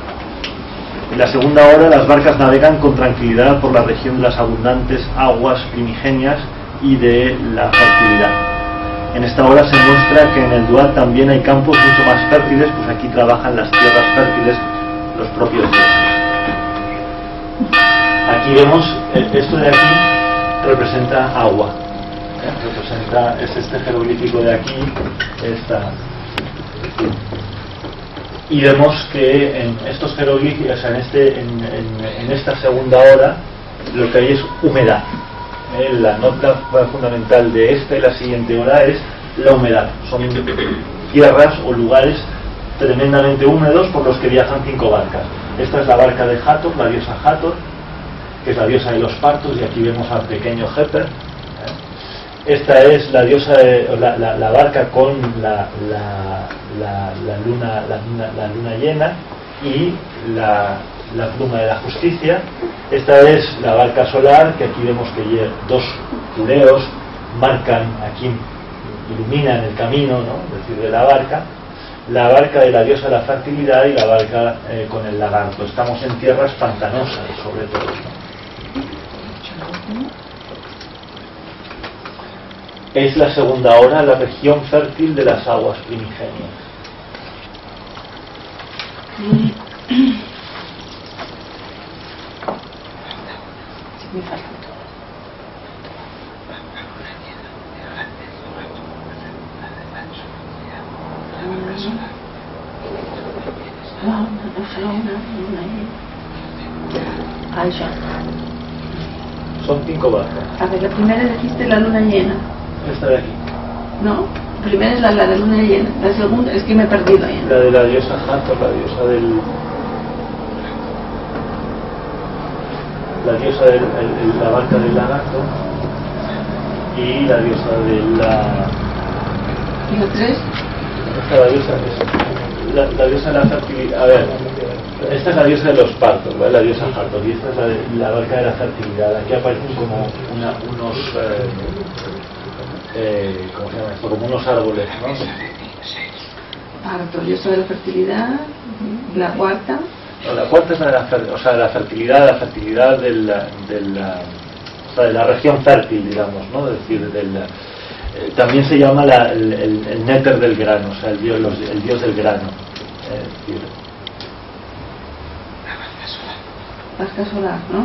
En la segunda hora las barcas navegan con tranquilidad por la región de las abundantes aguas primigenias y de la fertilidad. En esta hora se muestra que en el Duat también hay campos mucho más fértiles, pues aquí trabajan las tierras fértiles los propios dioses. Aquí vemos, esto de aquí representa agua, es este jeroglífico de aquí, y vemos que en estos jeroglíficos, o sea, en esta segunda hora, lo que hay es humedad. La nota fundamental de esta y la siguiente hora es la humedad. Son tierras o lugares tremendamente húmedos por los que viajan 5 barcas. Esta es la barca de Hathor, la diosa Hathor, que es la diosa de los partos, y aquí vemos al pequeño Heper. Esta es la diosa la barca con la luna llena y la pluma de la justicia. Esta es la barca solar, que aquí vemos que 2 cureos marcan, aquí iluminan el camino, ¿no? Es decir, de la barca de la diosa de la fertilidad y la barca con el lagarto. Estamos en tierras pantanosas, sobre todo, ¿no? Es la segunda hora, la región fértil de las aguas primigenias. Son 5 barcas. A ver, la primera dijiste la luna llena. Esta de aquí. No, la primera es la luna llena. La segunda es que me he perdido ahí. La de la diosa Hathor, la diosa la barca del lagarto, y la diosa de la... ¿Y la 3? La diosa de la fertilidad. A ver, esta es la diosa de los partos, ¿vale? La diosa Hathor, y esta es la barca de la fertilidad. Aquí aparecen como unos ¿cómo se llama esto? Como unos árboles, ¿no? Parto, diosa de la fertilidad. La cuarta. No, la cuarta es la de la fertilidad de la región fértil, digamos, ¿no? Es decir, también se llama el néter del grano, o sea, el dios del grano. Es decir, barca solar, ¿no?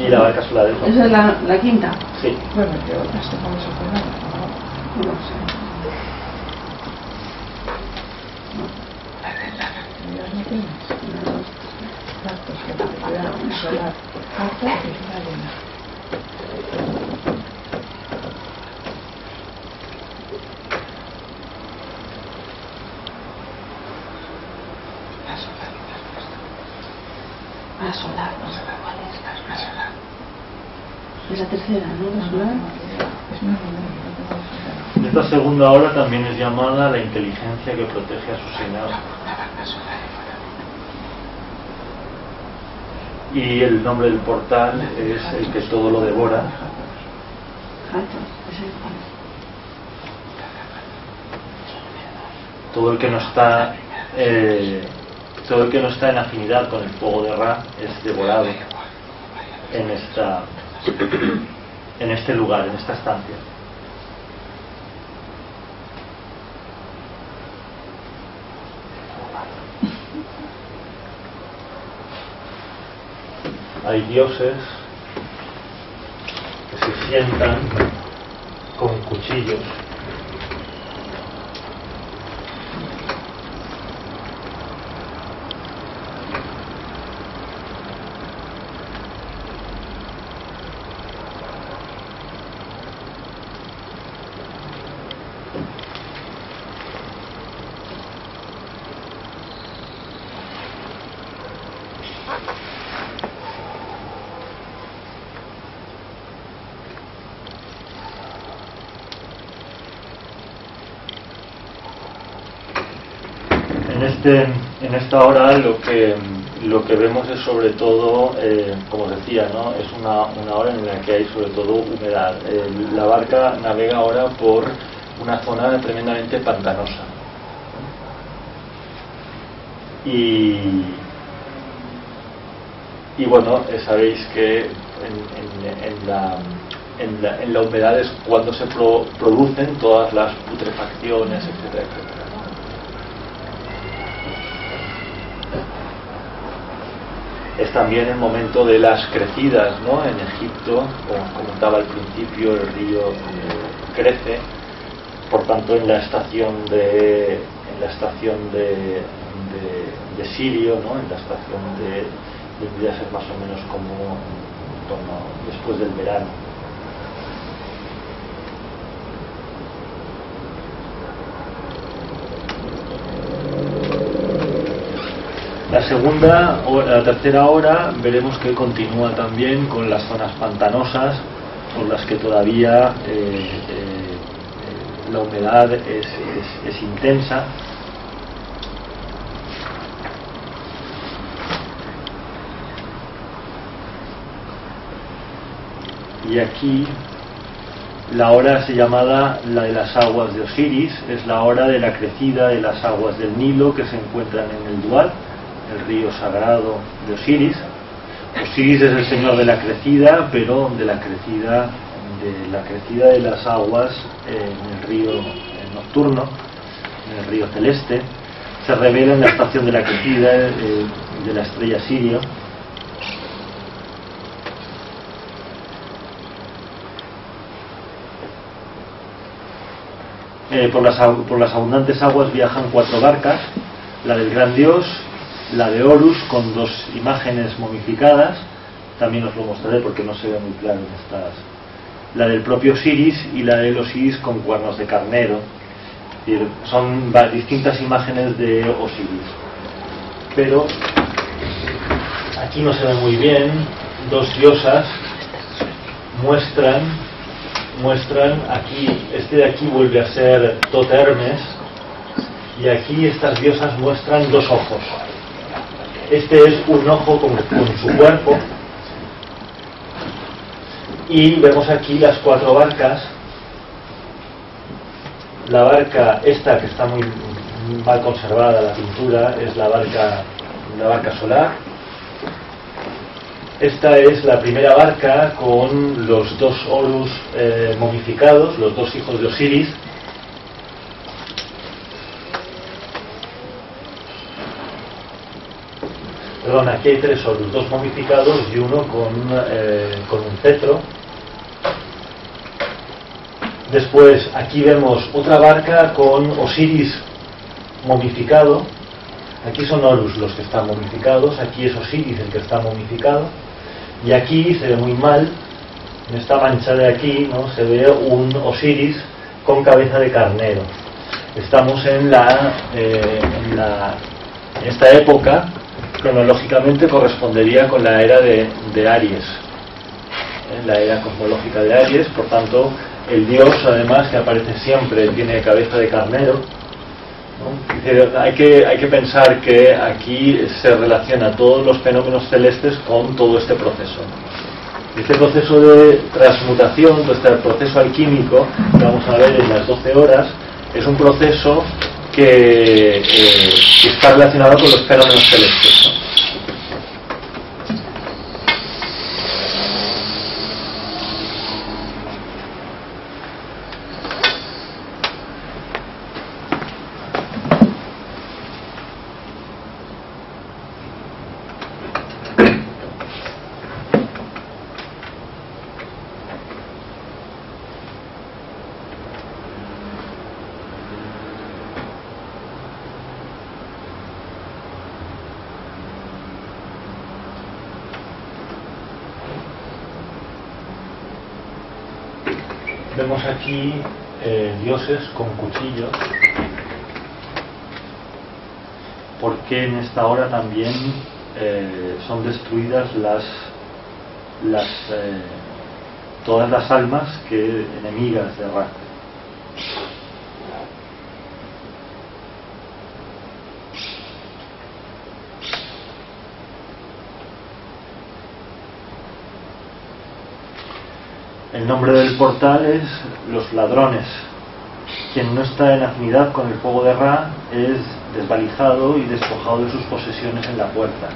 Y la barca solar. ¿Esa es la quinta? Sí. Bueno, ¿qué otras te vamos a poner? No lo sé. ¿Ya no tienes? Partos, fertilidad, solar, Hathor y la luna. La solar, no sé cuál es. La solar. Es la tercera, ¿no? La solar. Es una luna. Esta segunda hora también es llamada la inteligencia que protege a su señor. Y el nombre del portal es el que todo lo devora. Hathor, ese es cuál. Todo el que no está en afinidad con el fuego de Ra es devorado en este lugar, en esta estancia. Hay dioses que se sientan con cuchillos en esta hora. Lo lo que vemos es sobre todo, como os decía, ¿no? Es una hora en la que hay sobre todo humedad. La barca navega ahora por una zona tremendamente pantanosa. Y bueno, sabéis que en la humedad es cuando se producen todas las putrefacciones, etcétera, etcétera. Es también el momento de las crecidas, ¿no? En Egipto, como comentaba al principio, el río crece, por tanto en la estación de Sirio, ¿no? En la estación debería ser más o menos como en torno después del verano. La tercera hora veremos que continúa también con las zonas pantanosas, por las que todavía la humedad es intensa. Y aquí la hora llamada la de las aguas de Osiris es la hora de la crecida de las aguas del Nilo que se encuentran en el Duat, el río sagrado de Osiris. Osiris es el señor de la crecida, pero de la crecida de las aguas en el río nocturno, en el río celeste. Se revela en la estación de la crecida de la estrella Sirio. Por las abundantes aguas viajan 4 barcas, la del gran dios, la de Horus con 2 imágenes momificadas, también os lo mostraré porque no se ve muy claro en estas, la del propio Osiris y la del Osiris con cuernos de carnero. Es decir, son distintas imágenes de Osiris, pero aquí no se ve muy bien. 2 diosas muestran aquí, este de aquí vuelve a ser Tot Hermes, y aquí estas diosas muestran 2 ojos. Este es un ojo con su cuerpo, y vemos aquí las 4 barcas. La barca esta que está muy mal conservada, la pintura, es la barca solar. Esta es la primera barca con los 2 Horus momificados, los 2 hijos de Osiris. Perdón, aquí hay 3 Horus, 2 momificados y uno con un cetro. Después aquí vemos otra barca con Osiris momificado. Aquí son Horus los que están momificados, aquí es Osiris el que está momificado. Y aquí se ve muy mal, en esta mancha de aquí, ¿no? Se ve un Osiris con cabeza de carnero. Estamos en esta época, cronológicamente correspondería con la era de Aries, la era cosmológica de Aries. Por tanto, el dios, además, que aparece siempre, tiene cabeza de carnero, ¿no? Hay que pensar que aquí se relaciona todos los fenómenos celestes con todo este proceso. Este proceso de transmutación, este proceso alquímico que vamos a ver en las 12 horas, es un proceso que está relacionado con los fenómenos celestes, ¿no? Vemos aquí dioses con cuchillos, porque en esta hora también son destruidas todas las almas enemigas de Ra. El nombre del portal es Los Ladrones. Quien no está en afinidad con el fuego de Ra es desvalijado y despojado de sus posesiones en la puerta.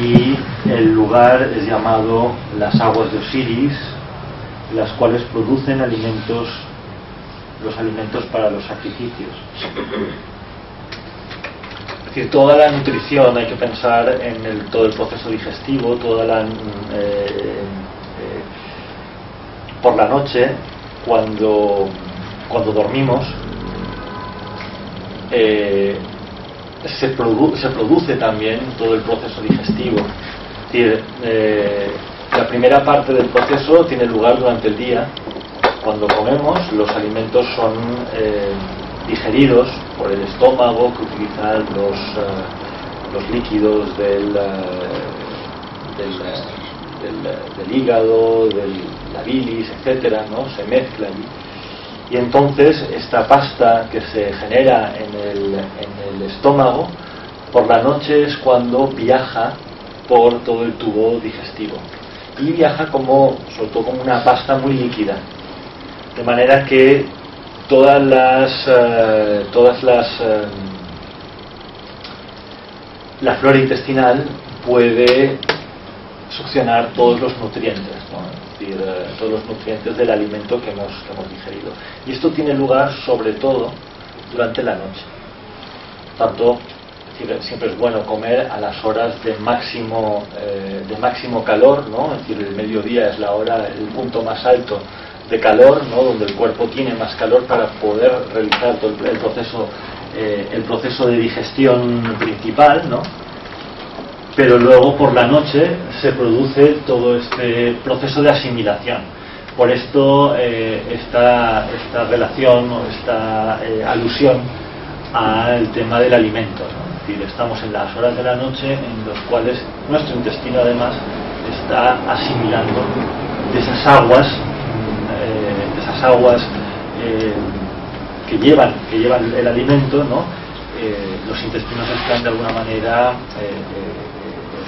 Y el lugar es llamado las aguas de Osiris, las cuales producen alimentos, los alimentos para los sacrificios. Es decir, toda la nutrición, hay que pensar en todo el proceso digestivo, por la noche, cuando dormimos, se produce también todo el proceso digestivo. Es decir, la primera parte del proceso tiene lugar durante el día. Cuando comemos, los alimentos son digeridos por el estómago, que utiliza los líquidos del hígado, de la bilis, etcétera, ¿no? Se mezclan. Y entonces esta pasta que se genera en el estómago, por la noche es cuando viaja por todo el tubo digestivo. Y viaja sobre todo como una pasta muy líquida. De manera que la flora intestinal puede succionar todos los nutrientes, ¿no? Es decir, todos los nutrientes del alimento que hemos digerido. Y esto tiene lugar sobre todo durante la noche. Tanto, siempre es bueno comer a las horas de máximo calor, ¿no? Es decir, el mediodía es el punto más alto de calor, ¿no? Donde el cuerpo tiene más calor para poder realizar todo el proceso de digestión principal, ¿no? Pero luego por la noche se produce todo este proceso de asimilación. Por esto esta relación o esta alusión al tema del alimento, ¿no? Es decir, estamos en las horas de la noche en las cuales nuestro intestino además está asimilando de esas aguas que llevan el alimento, ¿no? Los intestinos están de alguna manera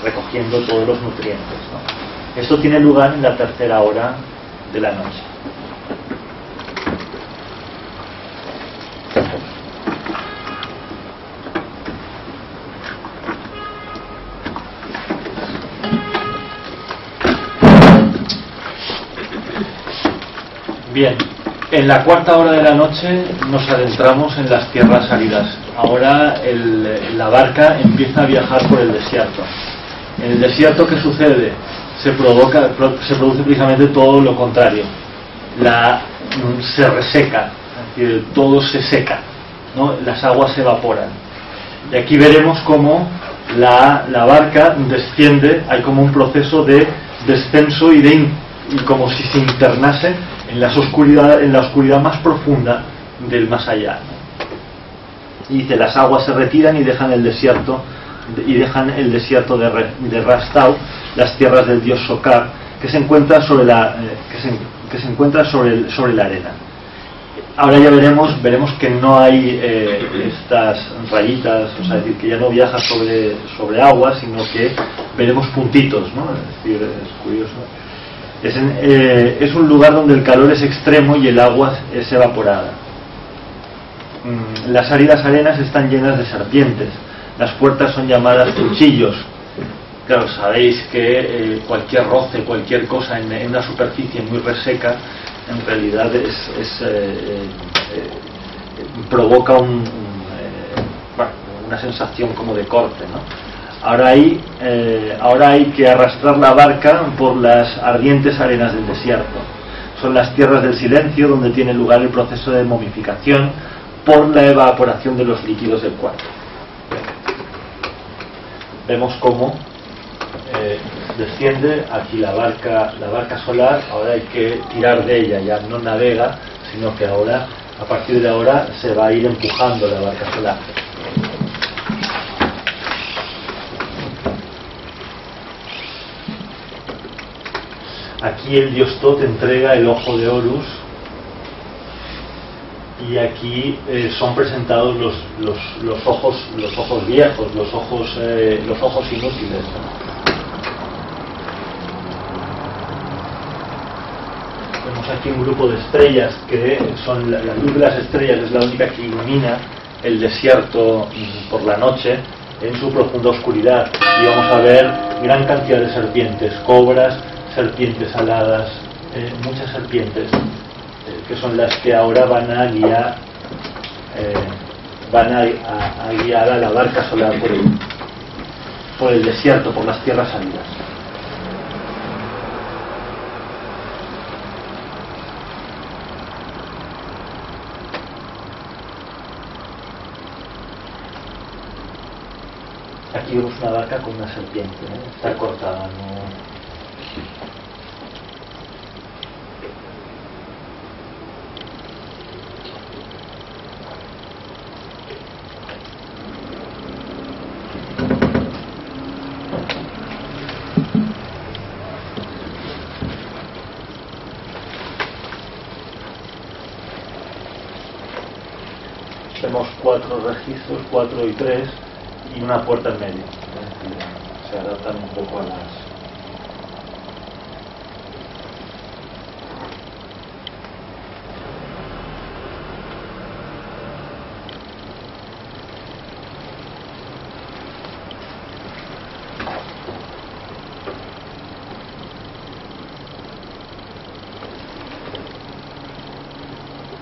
recogiendo todos los nutrientes, ¿no? Esto tiene lugar en la tercera hora de la noche. Bien, en la cuarta hora de la noche nos adentramos en las tierras áridas. Ahora la barca empieza a viajar por el desierto. En el desierto, ¿qué sucede? Se produce precisamente todo lo contrario. Se reseca, es decir, todo se seca, ¿no? Las aguas se evaporan. Y aquí veremos cómo la barca desciende, hay como un proceso de descenso y como si se internase en la oscuridad más profunda del más allá, ¿no? Y dice, las aguas se retiran y dejan el desierto de Rastau, las tierras del dios Sokar, que se encuentra sobre la arena. Ahora ya veremos que no hay estas rayitas, o sea, es decir, que ya no viaja sobre agua, sino que veremos puntitos, ¿no? Es decir, es curioso. Es un lugar donde el calor es extremo y el agua es evaporada. Las áridas arenas están llenas de serpientes. Las puertas son llamadas cuchillos. Claro, sabéis que cualquier roce, cualquier cosa en una superficie muy reseca, en realidad provoca una sensación como de corte, ¿no? Ahora hay que arrastrar la barca por las ardientes arenas del desierto. Son las tierras del silencio donde tiene lugar el proceso de momificación por la evaporación de los líquidos del cuerpo. Vemos cómo desciende aquí la barca solar. Ahora hay que tirar de ella, ya no navega, sino que ahora, a partir de ahora, se va a ir empujando la barca solar. Aquí el dios Tot entrega el ojo de Horus y aquí son presentados los ojos viejos, los ojos inútiles. Vemos aquí un grupo de estrellas que son la luz de las estrellas, es la única que ilumina el desierto por la noche en su profunda oscuridad, y vamos a ver gran cantidad de serpientes, cobras, serpientes aladas, muchas serpientes, que son las que ahora van a guiar a la barca solar por el desierto, por las tierras áridas. Aquí vemos una barca con una serpiente, está cortada, no. Vemos 4 registros, 4 y 3, y una puerta en medio. Se adaptan un poco a las...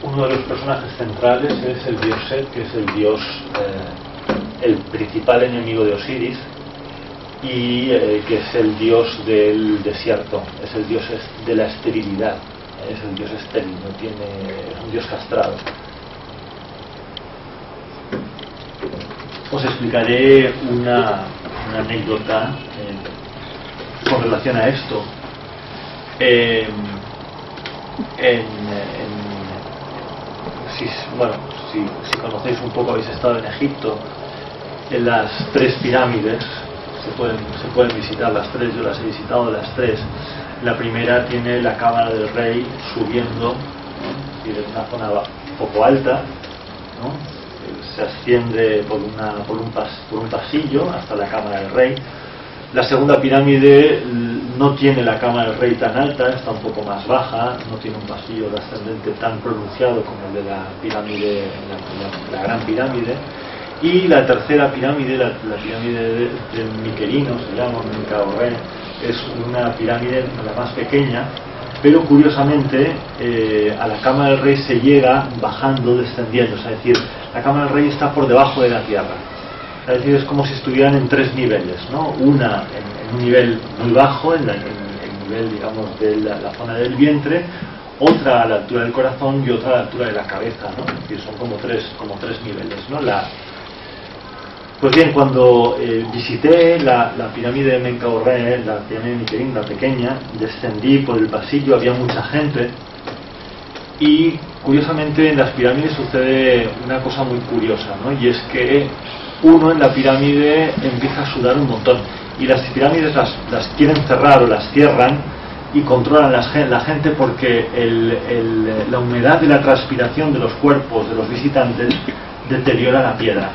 Uno de los personajes centrales es el dios Set, que es el dios, el principal enemigo de Osiris, y que es el dios del desierto, es el dios de la esterilidad, es el dios estéril, es un dios castrado. Os explicaré una anécdota con relación a esto. Si conocéis un poco, habéis estado en Egipto, en las 3 pirámides se pueden visitar las 3. Yo las he visitado las 3. La primera tiene la cámara del rey subiendo, en una zona un poco alta, ¿no? Se asciende por un pasillo hasta la cámara del rey. La segunda pirámide no tiene la cámara del rey tan alta, está un poco más baja, no tiene un pasillo ascendente tan pronunciado como el de la pirámide, la gran pirámide. Y la tercera pirámide, la pirámide de Miquelino, se llama Menkaure, es una pirámide la más pequeña, pero curiosamente a la cámara del rey se llega bajando, descendiendo, es decir, la cámara del rey está por debajo de la tierra. Es decir, es como si estuvieran en 3 niveles, ¿no? Una en un nivel muy bajo, en el nivel, digamos, de la zona del vientre, otra a la altura del corazón y otra a la altura de la cabeza, ¿no? Es decir, son como tres niveles, ¿no? Pues bien, cuando visité la pirámide de Menkaure, la pirámide de Miquelín, la pequeña, descendí por el pasillo, había mucha gente, y curiosamente en las pirámides sucede una cosa muy curiosa, ¿no? Y es que uno en la pirámide empieza a sudar un montón, y las pirámides las quieren cerrar o las cierran y controlan la gente, porque la humedad de la transpiración de los cuerpos de los visitantes deteriora la piedra.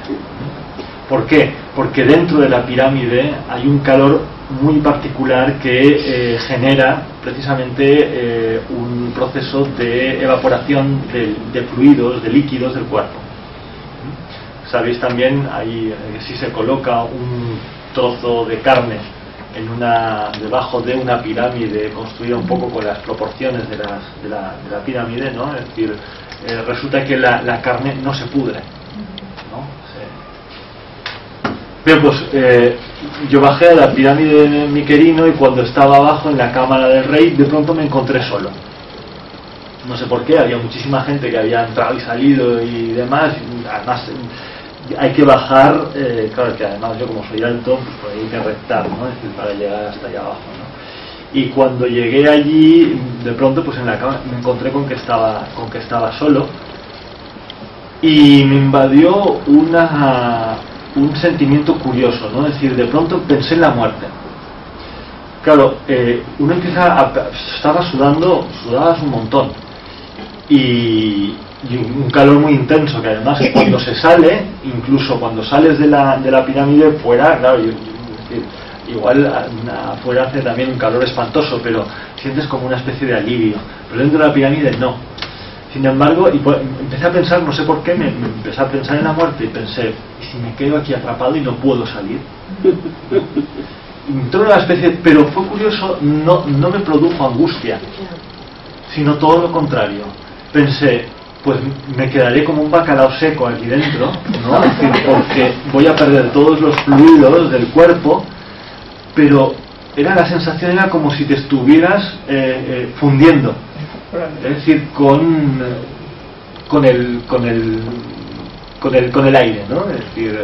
¿Por qué? Porque dentro de la pirámide hay un calor muy particular que genera precisamente un proceso de evaporación de fluidos, de líquidos del cuerpo. Sabéis también, ahí si se coloca un trozo de carne debajo de una pirámide construida un poco con las proporciones de la pirámide, ¿no? Es decir, resulta que la carne no se pudre, ¿no? Bien, pues yo bajé a la pirámide de Miquelino, y cuando estaba abajo en la cámara del rey, de pronto me encontré solo. No sé por qué, había muchísima gente que había entrado y salido y demás. Además hay que bajar, claro que además yo como soy alto, pues hay que rectar, ¿no? Es decir, para llegar hasta allá abajo, ¿no? Y cuando llegué allí, de pronto pues en la cámara me encontré con que estaba solo, y me invadió un sentimiento curioso, ¿no? Es decir, de pronto pensé en la muerte. Claro, uno empieza estaba sudabas un montón, y un calor muy intenso, que además cuando se sale, incluso cuando sales de la pirámide fuera, claro, igual afuera hace también un calor espantoso, pero sientes como una especie de alivio, pero dentro de la pirámide no. Sin embargo, empecé a pensar, no sé por qué, me empecé a pensar en la muerte y pensé, ¿y si me quedo aquí atrapado y no puedo salir? Entró una especie, pero fue curioso, no me produjo angustia, sino todo lo contrario. Pensé, pues me quedaré como un bacalao seco aquí dentro, ¿no? Es decir, porque voy a perder todos los fluidos del cuerpo, pero la sensación era como si te estuvieras fundiendo, es decir, con el aire, ¿no? Es decir,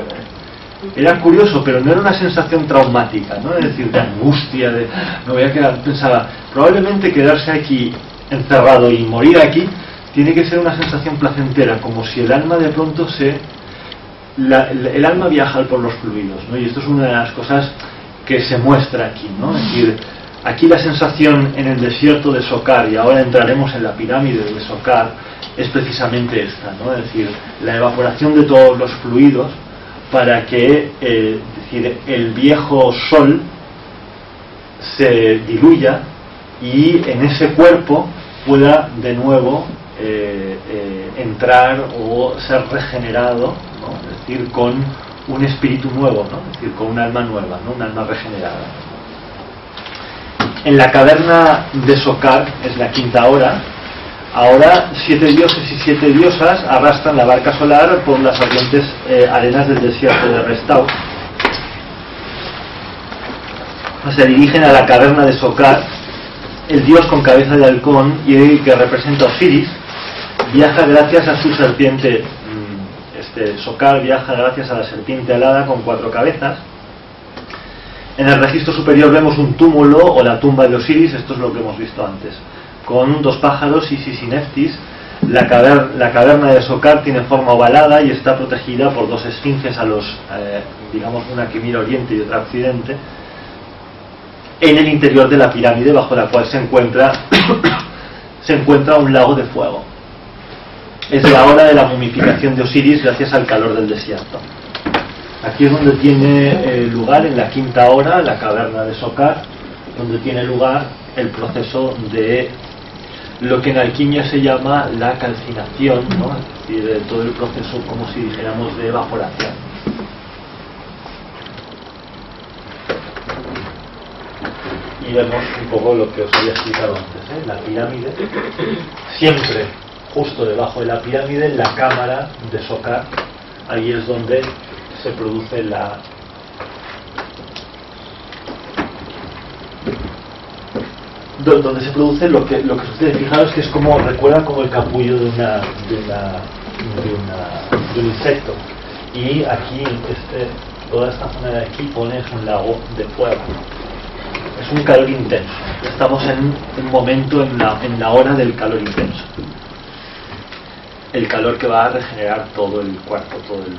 era curioso, pero no era una sensación traumática, ¿no? Es decir, de angustia, de me voy a quedar, pensaba, probablemente quedarse aquí encerrado y morir aquí tiene que ser una sensación placentera, como si el alma de pronto el alma viaja por los fluidos, ¿no? Y esto es una de las cosas que se muestra aquí, ¿no? Es decir, aquí la sensación en el desierto de Sokar, y ahora entraremos en la pirámide de Sokar, es precisamente esta, ¿no? Es decir, la evaporación de todos los fluidos para que decir, el viejo sol se diluya y en ese cuerpo pueda de nuevo entrar o ser regenerado, ¿no? Es decir, con un espíritu nuevo, ¿no? Es decir, con un alma nueva, ¿no? Un alma regenerada. En la caverna de Sokar, es la quinta hora, ahora 7 dioses y 7 diosas arrastran la barca solar por las ardientes arenas del desierto de Restau. Se dirigen a la caverna de Sokar. El dios con cabeza de halcón y que representa a Osiris viaja gracias a su serpiente. Sokar viaja gracias a la serpiente alada con 4 cabezas. En el registro superior vemos un túmulo o la tumba de Osiris, esto es lo que hemos visto antes, con 2 pájaros, Isis y Neftis. La caverna de Sokar tiene forma ovalada y está protegida por 2 esfinges digamos una que mira oriente y otra occidente, en el interior de la pirámide, bajo la cual se encuentra un lago de fuego. Es la hora de la momificación de Osiris gracias al calor del desierto. Aquí es donde tiene lugar, en la quinta hora, la caverna de Sokar, donde tiene lugar el proceso de lo que en alquimia se llama la calcinación, ¿no? Es decir, todo el proceso, como si dijéramos, de evaporación. Y vemos un poco lo que os había explicado antes, ¿eh? La pirámide, siempre justo debajo de la pirámide, en la cámara de Sokar, ahí es donde se produce donde se produce lo que sucede. Fijaros que es como, recuerda como el capullo de un insecto, y aquí toda esta zona de aquí pone un lago de fuego. Es un calor intenso. Estamos en un momento en la hora del calor intenso, el calor que va a regenerar todo el cuerpo, todo el...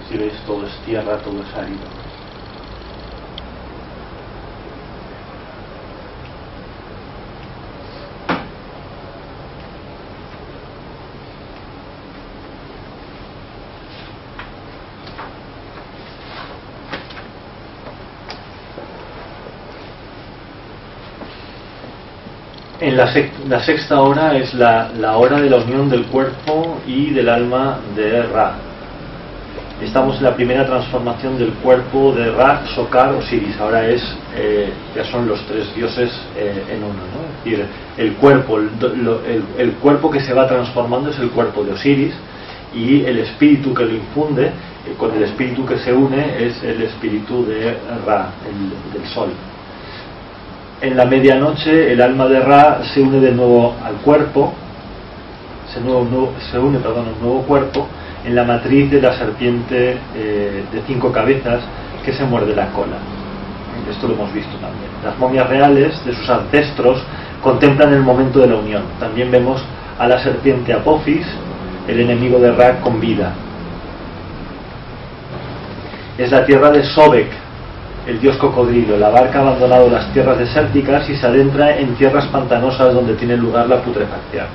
Si veis, todo es tierra, todo es árido. En la sexta hora es la hora de la unión del cuerpo y del alma de Ra. Estamos en la primera transformación del cuerpo de Ra, Sokar, Osiris. Ahora ya son los tres dioses en uno, ¿no? Es decir, el cuerpo que se va transformando es el cuerpo de Osiris, y el espíritu que lo infunde, con el espíritu que se une, es el espíritu de Ra, del sol. En la medianoche el alma de Ra se une de nuevo al cuerpo, se une a un nuevo cuerpo en la matriz de la serpiente de 5 cabezas que se muerde la cola. Esto lo hemos visto también. Las momias reales de sus ancestros contemplan el momento de la unión. También vemos a la serpiente Apophis, el enemigo de Ra, con vida. Es la tierra de Sobek, el dios cocodrilo. La barca ha abandonado las tierras desérticas y se adentra en tierras pantanosas donde tiene lugar la putrefacción.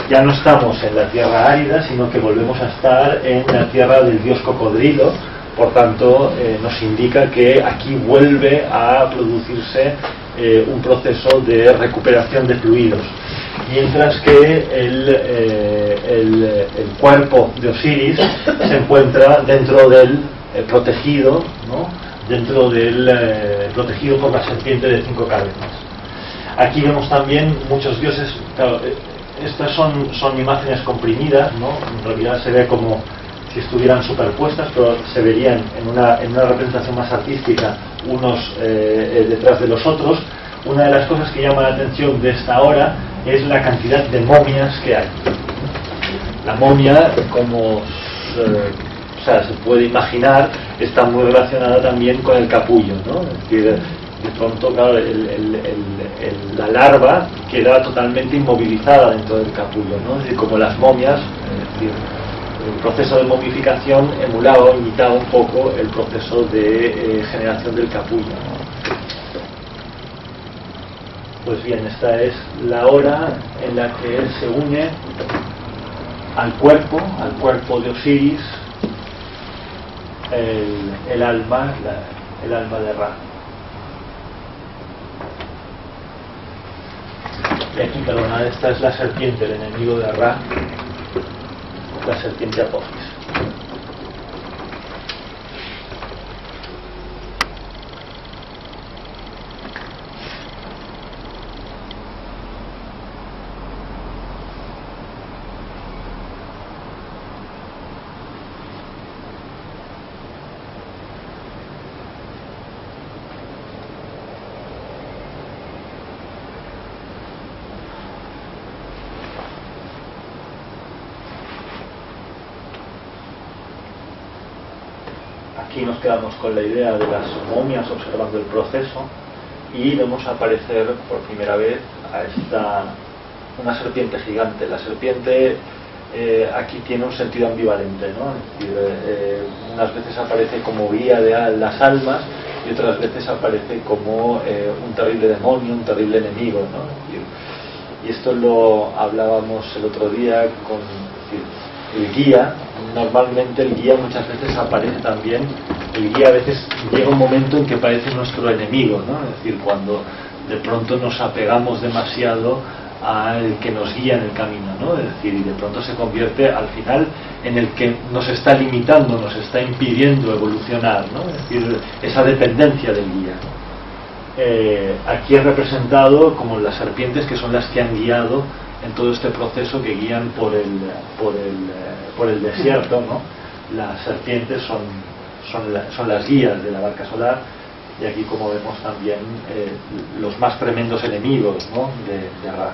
Ya no estamos en la tierra árida, sino que volvemos a estar en la tierra del dios cocodrilo. Por tanto, nos indica que aquí vuelve a producirse un proceso de recuperación de fluidos, mientras que el cuerpo de Osiris se encuentra dentro del protegido, ¿no? Dentro del protegido por la serpiente de 5 cabezas. Aquí vemos también muchos dioses. Claro, estas son imágenes comprimidas, ¿no? En realidad se ve como si estuvieran superpuestas, pero se verían en una representación más artística unos detrás de los otros. Una de las cosas que llama la atención de esta hora es la cantidad de momias que hay. La momia, como se puede imaginar, está muy relacionada también con el capullo, ¿no? Es decir, de pronto, claro, la larva queda totalmente inmovilizada dentro del capullo, ¿no? Es decir, como las momias, es decir, el proceso de momificación emulaba o imitaba un poco el proceso de generación del capullo, ¿no? Pues bien, esta es la hora en la que él se une al cuerpo de Osiris, el alma de Ra. Y aquí, perdonad, esta es la serpiente, el enemigo de Ra, la serpiente Apophis. Aquí nos quedamos con la idea de las momias observando el proceso, y vemos aparecer por primera vez una serpiente gigante. La serpiente aquí tiene un sentido ambivalente, ¿no? Es decir, unas veces aparece como guía de las almas y otras veces aparece como un terrible demonio, un terrible enemigo, ¿no? Es decir, y esto lo hablábamos el otro día con el guía. Normalmente el guía muchas veces aparece también. El guía a veces llega un momento en que parece nuestro enemigo, ¿no? Es decir, cuando de pronto nos apegamos demasiado al que nos guía en el camino, ¿no? Es decir, y de pronto se convierte al final en el que nos está limitando, nos está impidiendo evolucionar, ¿no? Es decir, esa dependencia del guía. Aquí es representado como las serpientes, que son las que han guiado en todo este proceso, que guían por el desierto, ¿no? Las serpientes son las guías de la barca solar, y aquí, como vemos, también los más tremendos enemigos, ¿no? de Ra.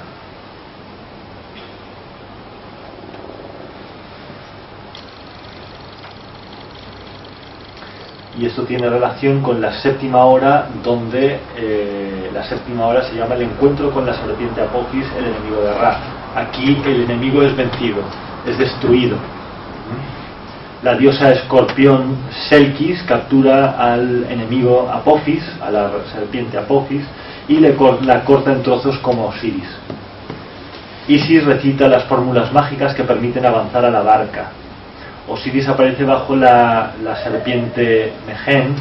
Y esto tiene relación con la séptima hora, donde la séptima hora se llama el encuentro con la serpiente Apophis, el enemigo de Ra. Aquí el enemigo es vencido, es destruido. La diosa escorpión Selkis captura al enemigo Apophis, a la serpiente Apophis, y la corta en trozos como Osiris. Isis recita las fórmulas mágicas que permiten avanzar a la barca. Osiris aparece bajo la serpiente Mehen,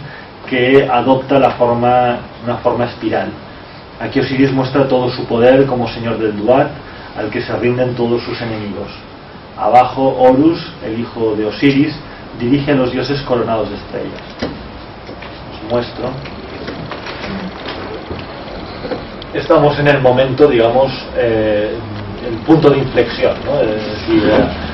que adopta una forma espiral. Aquí Osiris muestra todo su poder como señor del Duat, al que se rinden todos sus enemigos. Abajo, Horus, el hijo de Osiris, dirige a los dioses coronados de estrellas. Os muestro. Estamos en el momento, digamos, el punto de inflexión, ¿no? Es decir,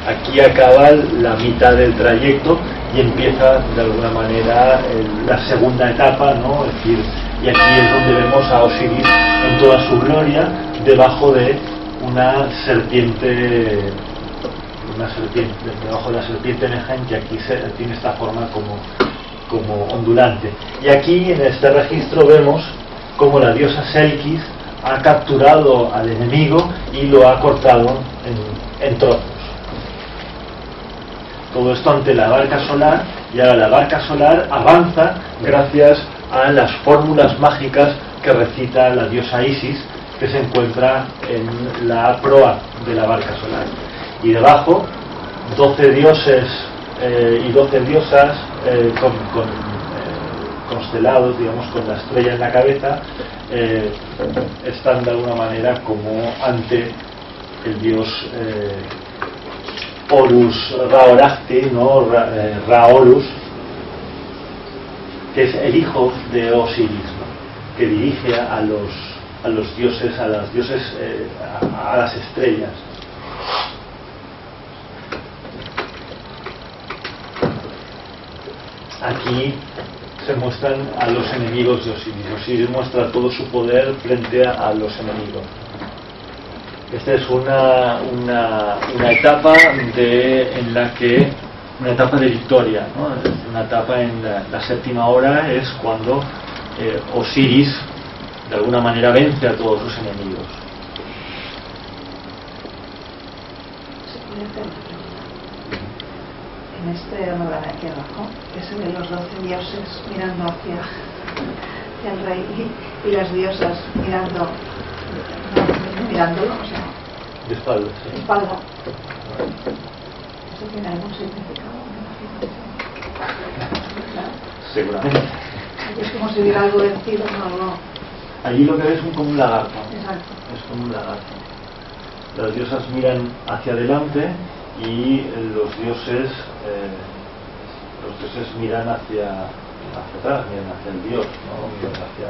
aquí acaba la mitad del trayecto y empieza de alguna manera la segunda etapa, ¿no? Es decir, y aquí es donde vemos a Osiris en toda su gloria debajo de una serpiente, debajo de la serpiente Nehen, que aquí tiene esta forma como ondulante. Y aquí en este registro vemos como la diosa Selkis ha capturado al enemigo y lo ha cortado en trozos. Todo esto ante la barca solar, y ahora la barca solar avanza gracias a las fórmulas mágicas que recita la diosa Isis, que se encuentra en la proa de la barca solar. Y debajo, 12 dioses y 12 diosas constelados, digamos, con la estrella en la cabeza, están de alguna manera como ante el dios Horus Ra-Horajti, ¿no? Ra-Horus, que es el hijo de Osiris, ¿no? Que dirige a los dioses, a las estrellas. Aquí se muestran a los enemigos de Osiris. Osiris muestra todo su poder frente a los enemigos. Esta es una etapa una etapa de victoria, ¿no? Una etapa en la séptima hora es cuando Osiris de alguna manera vence a todos sus enemigos. En este lugar aquí abajo, que se ven los 12 dioses mirando hacia el rey y las diosas mirándolo, o sea, De espalda, sí. de espalda. ¿Eso tiene algún significado? Seguramente. Es como si hubiera algo vencido, no. Allí lo que ves es como un lagarto. Exacto. Es como un lagarto. Las diosas miran hacia adelante y los dioses miran hacia atrás, miran hacia el dios, ¿no? Miran hacia...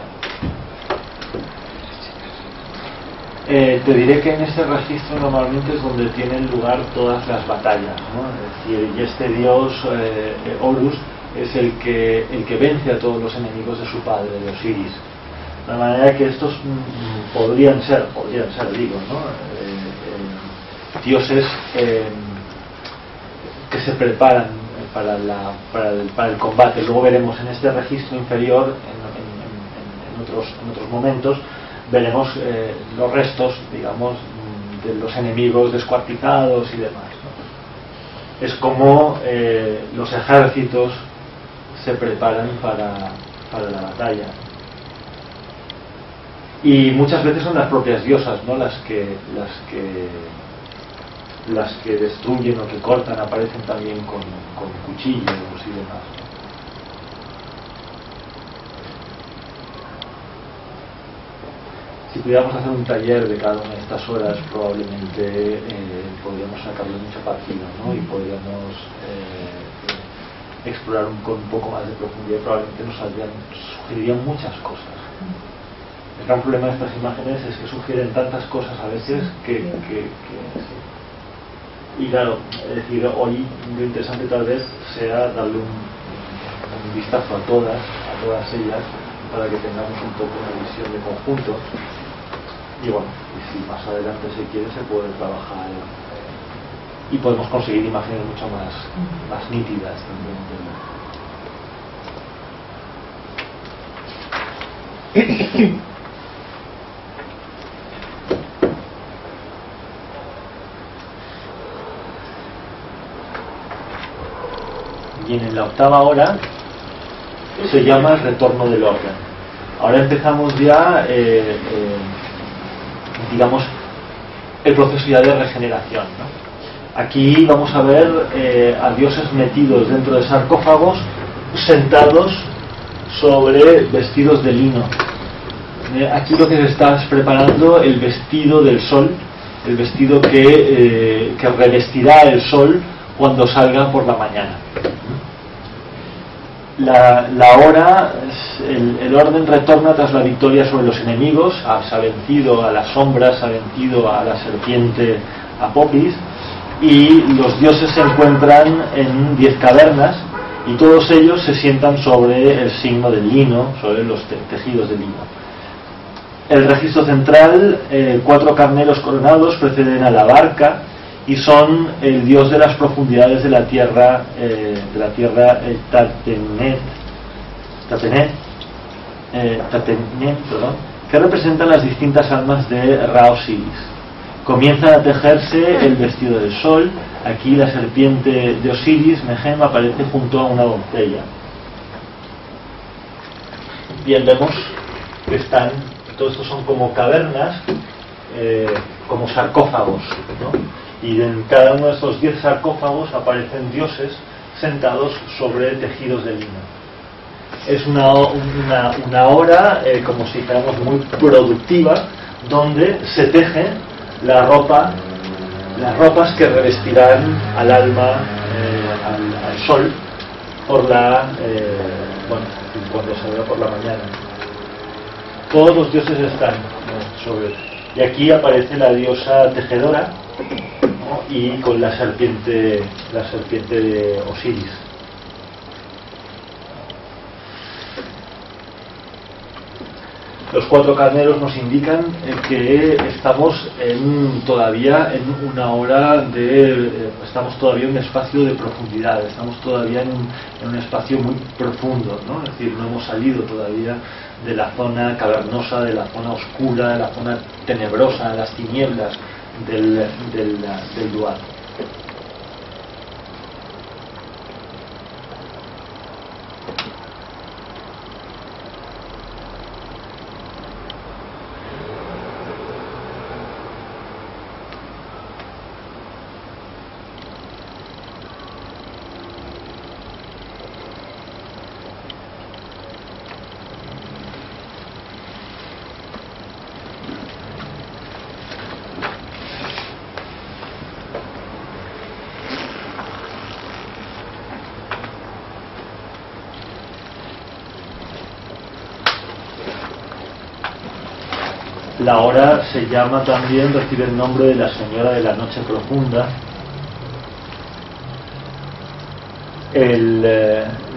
te diré que en este registro normalmente es donde tienen lugar todas las batallas, ¿no? Es decir, y este dios Horus es el que vence a todos los enemigos de su padre, de Osiris. De manera que estos podrían ser, digo, ¿no? Dioses que se preparan para el combate. Luego veremos en este registro inferior, en otros momentos, veremos los restos, digamos, de los enemigos descuartizados y demás, ¿no? Es como los ejércitos se preparan para la batalla. Y muchas veces son las propias diosas, ¿no? las que destruyen o que cortan, aparecen también con cuchillos y demás. Si pudiéramos hacer un taller de cada una de estas horas, probablemente podríamos sacarle mucho partido, ¿no? Y podríamos explorar con un poco más de profundidad. Probablemente nos sugerirían muchas cosas. El gran problema de estas imágenes es que sugieren tantas cosas a veces que sí. Y claro, es decir, hoy lo interesante tal vez sea darle un vistazo a todas ellas, para que tengamos un poco una visión de conjunto. Y bueno, y si más adelante se quiere, se puede trabajar y podemos conseguir imágenes mucho más nítidas también. Y en la octava hora se llama el retorno del orden. Ahora empezamos ya, digamos, el proceso ya de regeneración, ¿no? Aquí vamos a ver a dioses metidos dentro de sarcófagos, sentados sobre vestidos de lino Aquí lo que se está es preparando el vestido del sol, el vestido que revestirá el sol cuando salga por la mañana. La hora, el orden retorna tras la victoria sobre los enemigos. Se ha vencido a las sombras, se ha vencido a la serpiente Apopis, y los dioses se encuentran en 10 cavernas, y todos ellos se sientan sobre el signo del lino, sobre los tejidos de lino. El registro central, 4 carneros coronados preceden a la barca y son el dios de las profundidades de la tierra, Tatenet, que representan las distintas almas de Ra Osiris. Comienzan a tejerse el vestido del sol. Aquí la serpiente de Osiris, Mehem, aparece junto a una doncella. Bien, vemos que todos estos son como cavernas, como sarcófagos, ¿no? Y en cada uno de estos 10 sarcófagos aparecen dioses sentados sobre tejidos de lino. Es una hora, como si dijéramos, muy productiva, donde se teje las ropas que revestirán al alma, al sol, cuando salga por la mañana. Todos los dioses están sobre. Y aquí aparece la diosa tejedora, ¿no? Y con la serpiente de Osiris. Los 4 carneros nos indican que estamos todavía en una hora estamos todavía en un espacio de profundidad, estamos todavía en un espacio muy profundo, ¿no? Es decir, no hemos salido todavía de la zona cavernosa, de la zona oscura, de la zona tenebrosa, de las tinieblas del dual. La hora se llama también, recibe el nombre de la Señora de la Noche Profunda.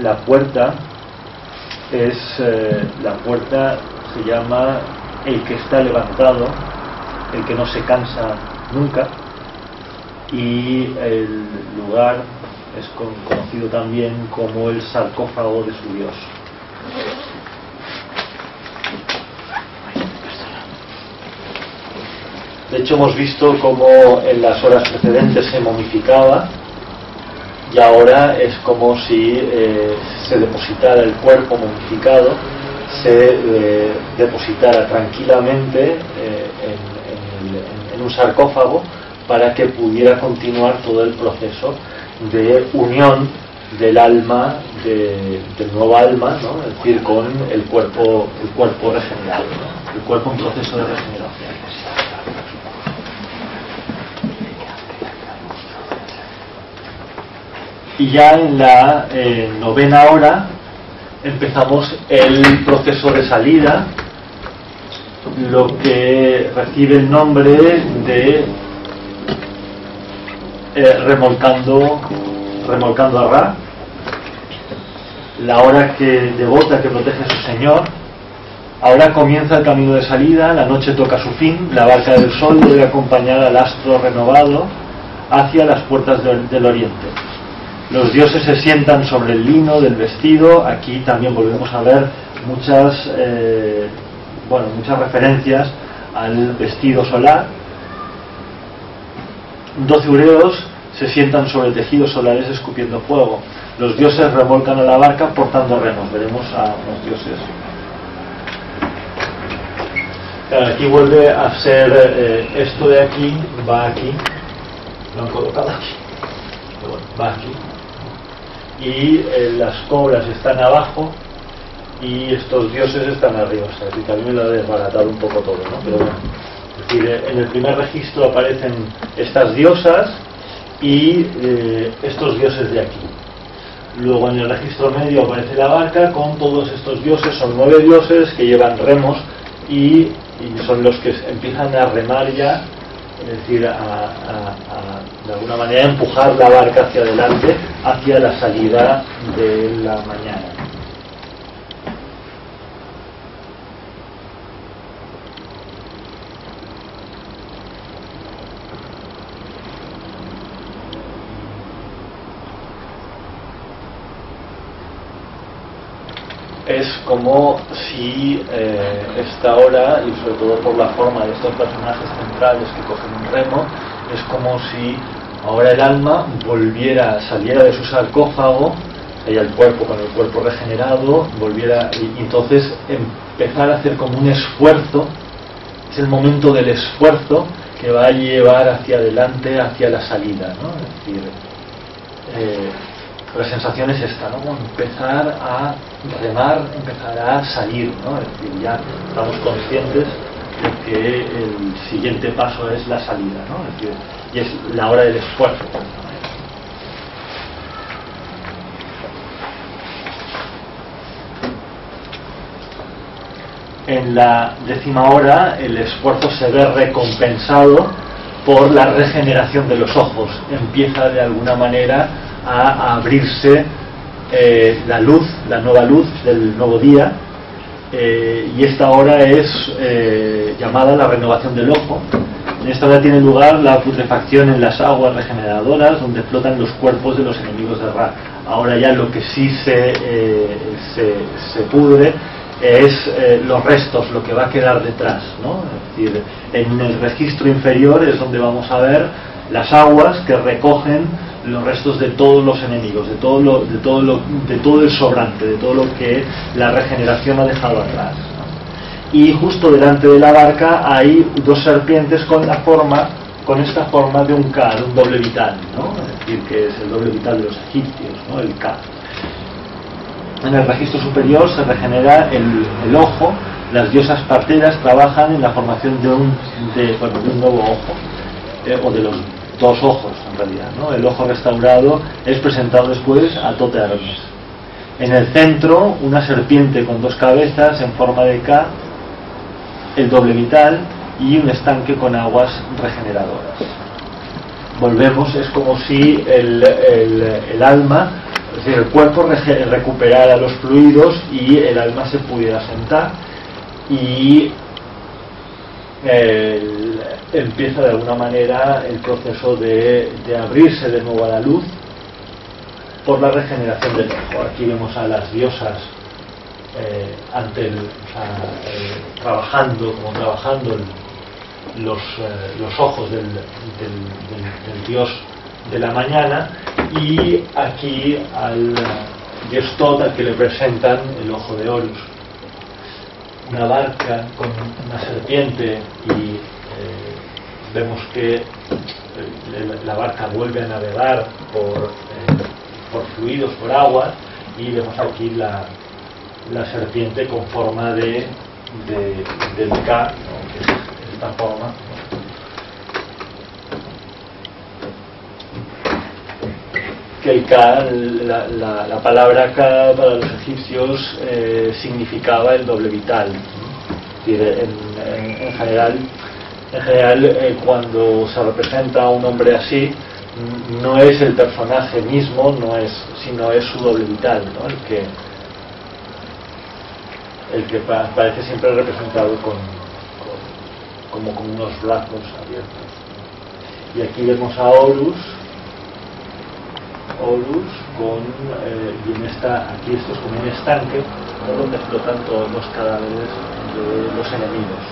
La puerta se llama el que está levantado, el que no se cansa nunca, y el lugar es conocido también como el sarcófago de su dios. De hecho, hemos visto cómo en las horas precedentes se momificaba, y ahora es como si se depositara el cuerpo momificado, se depositara tranquilamente en un sarcófago, para que pudiera continuar todo el proceso de unión del alma, del nuevo alma, ¿no? Es decir, con el cuerpo regenerado, ¿no? El cuerpo en proceso de regeneración. Y ya en la 9ª hora empezamos el proceso de salida, lo que recibe el nombre de remolcando a Ra, la hora devota que protege a su señor. Ahora comienza el camino de salida, la noche toca su fin, la barca del sol debe acompañar al astro renovado hacia las puertas del oriente. Los dioses se sientan sobre el lino del vestido. Aquí también volvemos a ver muchas referencias al vestido solar. 12 ureos se sientan sobre tejidos solares escupiendo fuego. Los dioses remolcan a la barca portando remos. Veremos a los dioses. Claro, aquí vuelve a ser esto de aquí, va aquí, lo han colocado aquí, pero bueno, va aquí. Y las cobras están abajo y estos dioses están arriba. O sea, así que a mí me lo ha desbaratado un poco todo, ¿no? Pero bueno, es decir, en el primer registro aparecen estas diosas y estos dioses de aquí. Luego en el registro medio aparece la barca con todos estos dioses, son 9 dioses que llevan remos y son los que empiezan a remar ya, es decir, de alguna manera empujar la barca hacia adelante, hacia la salida de la mañana. Es como si esta hora, y sobre todo por la forma de estos personajes centrales que cogen un remo, es como si ahora el alma saliera de su sarcófago, y el cuerpo con el cuerpo regenerado, y entonces empezar a hacer como un esfuerzo. Es el momento del esfuerzo que va a llevar hacia adelante, hacia la salida, ¿no? Es decir, la sensación es esta, ¿no? Empezar a remar, empezar a salir, ¿no? Es decir, ya estamos conscientes de que el siguiente paso es la salida, ¿no? Es decir, y es la hora del esfuerzo. En la 10ª hora el esfuerzo se ve recompensado por la regeneración de los ojos. Empieza de alguna manera a abrirse la luz, la nueva luz del nuevo día, y esta hora es llamada la renovación del ojo. En esta hora tiene lugar la putrefacción en las aguas regeneradoras donde flotan los cuerpos de los enemigos de Ra. Ahora ya lo que sí se pudre es los restos, lo que va a quedar detrás, ¿no? Es decir, en el registro inferior es donde vamos a ver las aguas que recogen los restos de todos los enemigos, de todo el sobrante, de todo lo que la regeneración ha dejado atrás, ¿no? Y justo delante de la barca hay 2 serpientes con esta forma de un Ka, de un doble vital, ¿no? Es decir, que es el doble vital de los egipcios, ¿no? El Ka. En el registro superior se regenera el ojo. Las diosas parteras trabajan en la formación de un nuevo ojo, o de los 2 ojos en realidad, ¿no? El ojo restaurado es presentado después a Tote Hermes. En el centro, una serpiente con 2 cabezas en forma de K, el doble vital y un estanque con aguas regeneradoras. Volvemos, es como si el alma, es decir, el cuerpo recuperara los fluidos y el alma se pudiera sentar, y empieza de alguna manera el proceso de abrirse de nuevo a la luz por la regeneración del ojo. Aquí vemos a las diosas trabajando los ojos del dios de la mañana, y aquí al dios Tot, al que le presentan el ojo de Horus, una barca con una serpiente, y vemos que la barca vuelve a navegar por fluidos, por agua, y vemos aquí la serpiente con forma del Ka, ¿no? Que es esta forma, ¿no? Que el Ka, la palabra Ka para los egipcios significaba el doble vital, ¿no? Es decir, en general cuando se representa a un hombre así, no es el personaje mismo, sino es su doble vital, ¿no? el que parece siempre representado como con unos brazos abiertos. Y aquí vemos a Horus aquí esto es como un estanque, ¿no? Donde flotan todos los cadáveres de los enemigos.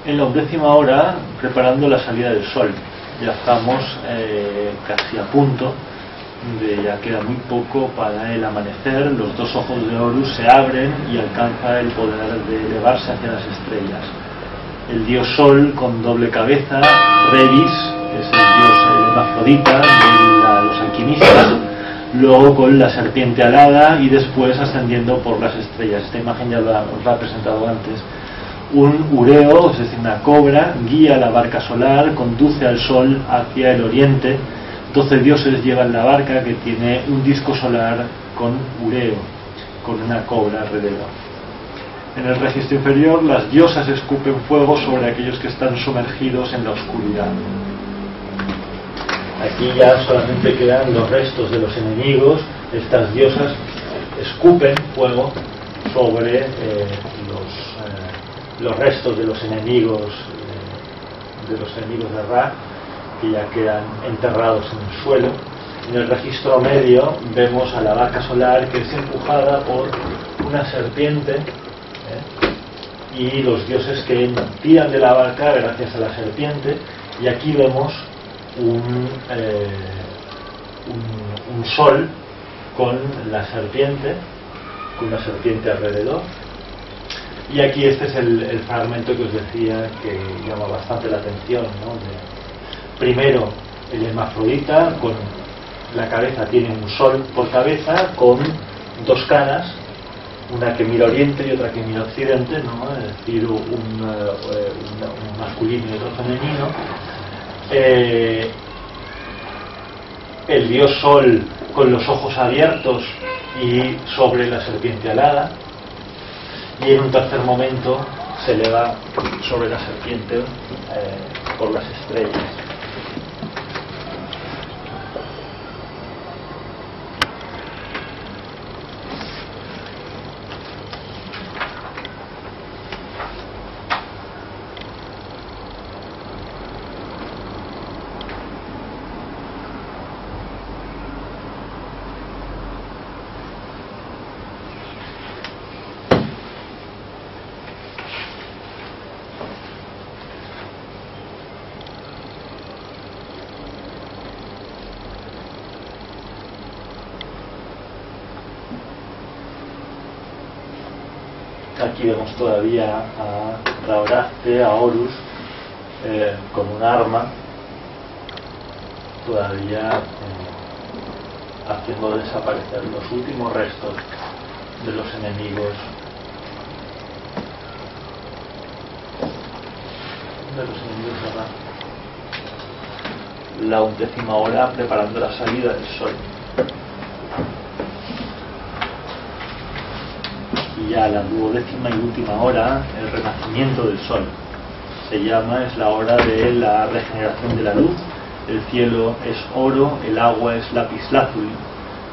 en la 11ª hora preparando la salida del sol. Ya estamos casi a punto, ya queda muy poco para el amanecer. Los dos ojos de Horus se abren y alcanza el poder de elevarse hacia las estrellas. El dios Sol con doble cabeza, Revis, es el dios hermafrodita de los alquimistas, luego con la serpiente alada y después ascendiendo por las estrellas. Esta imagen ya os la he presentado antes. Un ureo, es decir, una cobra, guía la barca solar, conduce al sol hacia el oriente. 12 dioses llevan la barca, que tiene un disco solar con ureo, con una cobra alrededor. En el registro inferior, las diosas escupen fuego sobre aquellos que están sumergidos en la oscuridad. Aquí ya solamente quedan los restos de los enemigos. Estas diosas escupen fuego sobre los restos de los enemigos de Ra, que ya quedan enterrados en el suelo. En el registro medio vemos a la barca solar, que es empujada por una serpiente, y los dioses que tiran de la barca gracias a la serpiente. Y aquí vemos un sol con la serpiente, alrededor. Y aquí este es el fragmento que os decía, que llama bastante la atención, ¿no? Primero el hermafrodita, con la cabeza, tiene un sol por cabeza con dos caras, una que mira oriente y otra que mira occidente, ¿no? Es decir, un masculino y otro femenino. El dios Sol con los ojos abiertos y sobre la serpiente alada, y en un tercer momento se eleva sobre la serpiente por las estrellas. Aquí vemos todavía a Raoraste, a Horus, con un arma, todavía haciendo desaparecer los últimos restos de los enemigos de Ra. La 11ª hora preparando la salida del sol. Y ya la 12ª y última hora, el renacimiento del sol. Se llama, es la hora de la regeneración de la luz. El cielo es oro, el agua es lapislázuli,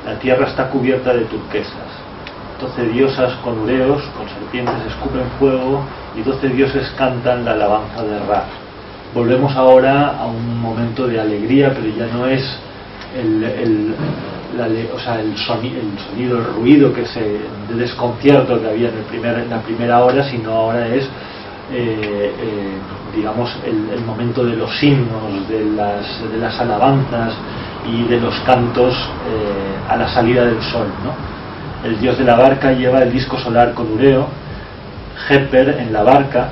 la tierra está cubierta de turquesas. 12 diosas con ureos, con serpientes, escupen fuego, y 12 dioses cantan la alabanza de Ra. Volvemos ahora a un momento de alegría, pero ya no es el sonido, el ruido de desconcierto que había en la primera hora, sino ahora es digamos el momento de los himnos, de las alabanzas y de los cantos a la salida del sol, ¿no? El dios de la barca lleva el disco solar con ureo, Heper en la barca,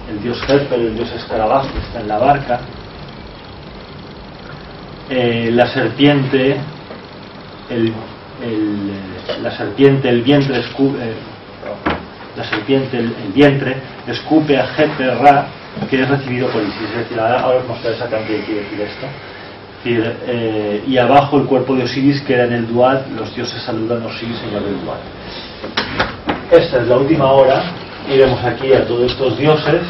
el dios Heper, el dios escarabajo, está en la barca. La serpiente, el vientre escupe a Heper Ra, que es recibido por Isis. Es decir, ahora os mostraré exactamente qué quiere decir esto. Y abajo el cuerpo de Osiris queda en el Duat. Los dioses saludan a Osiris, señor del Duat. Esta es la última hora, y vemos aquí a todos estos dioses,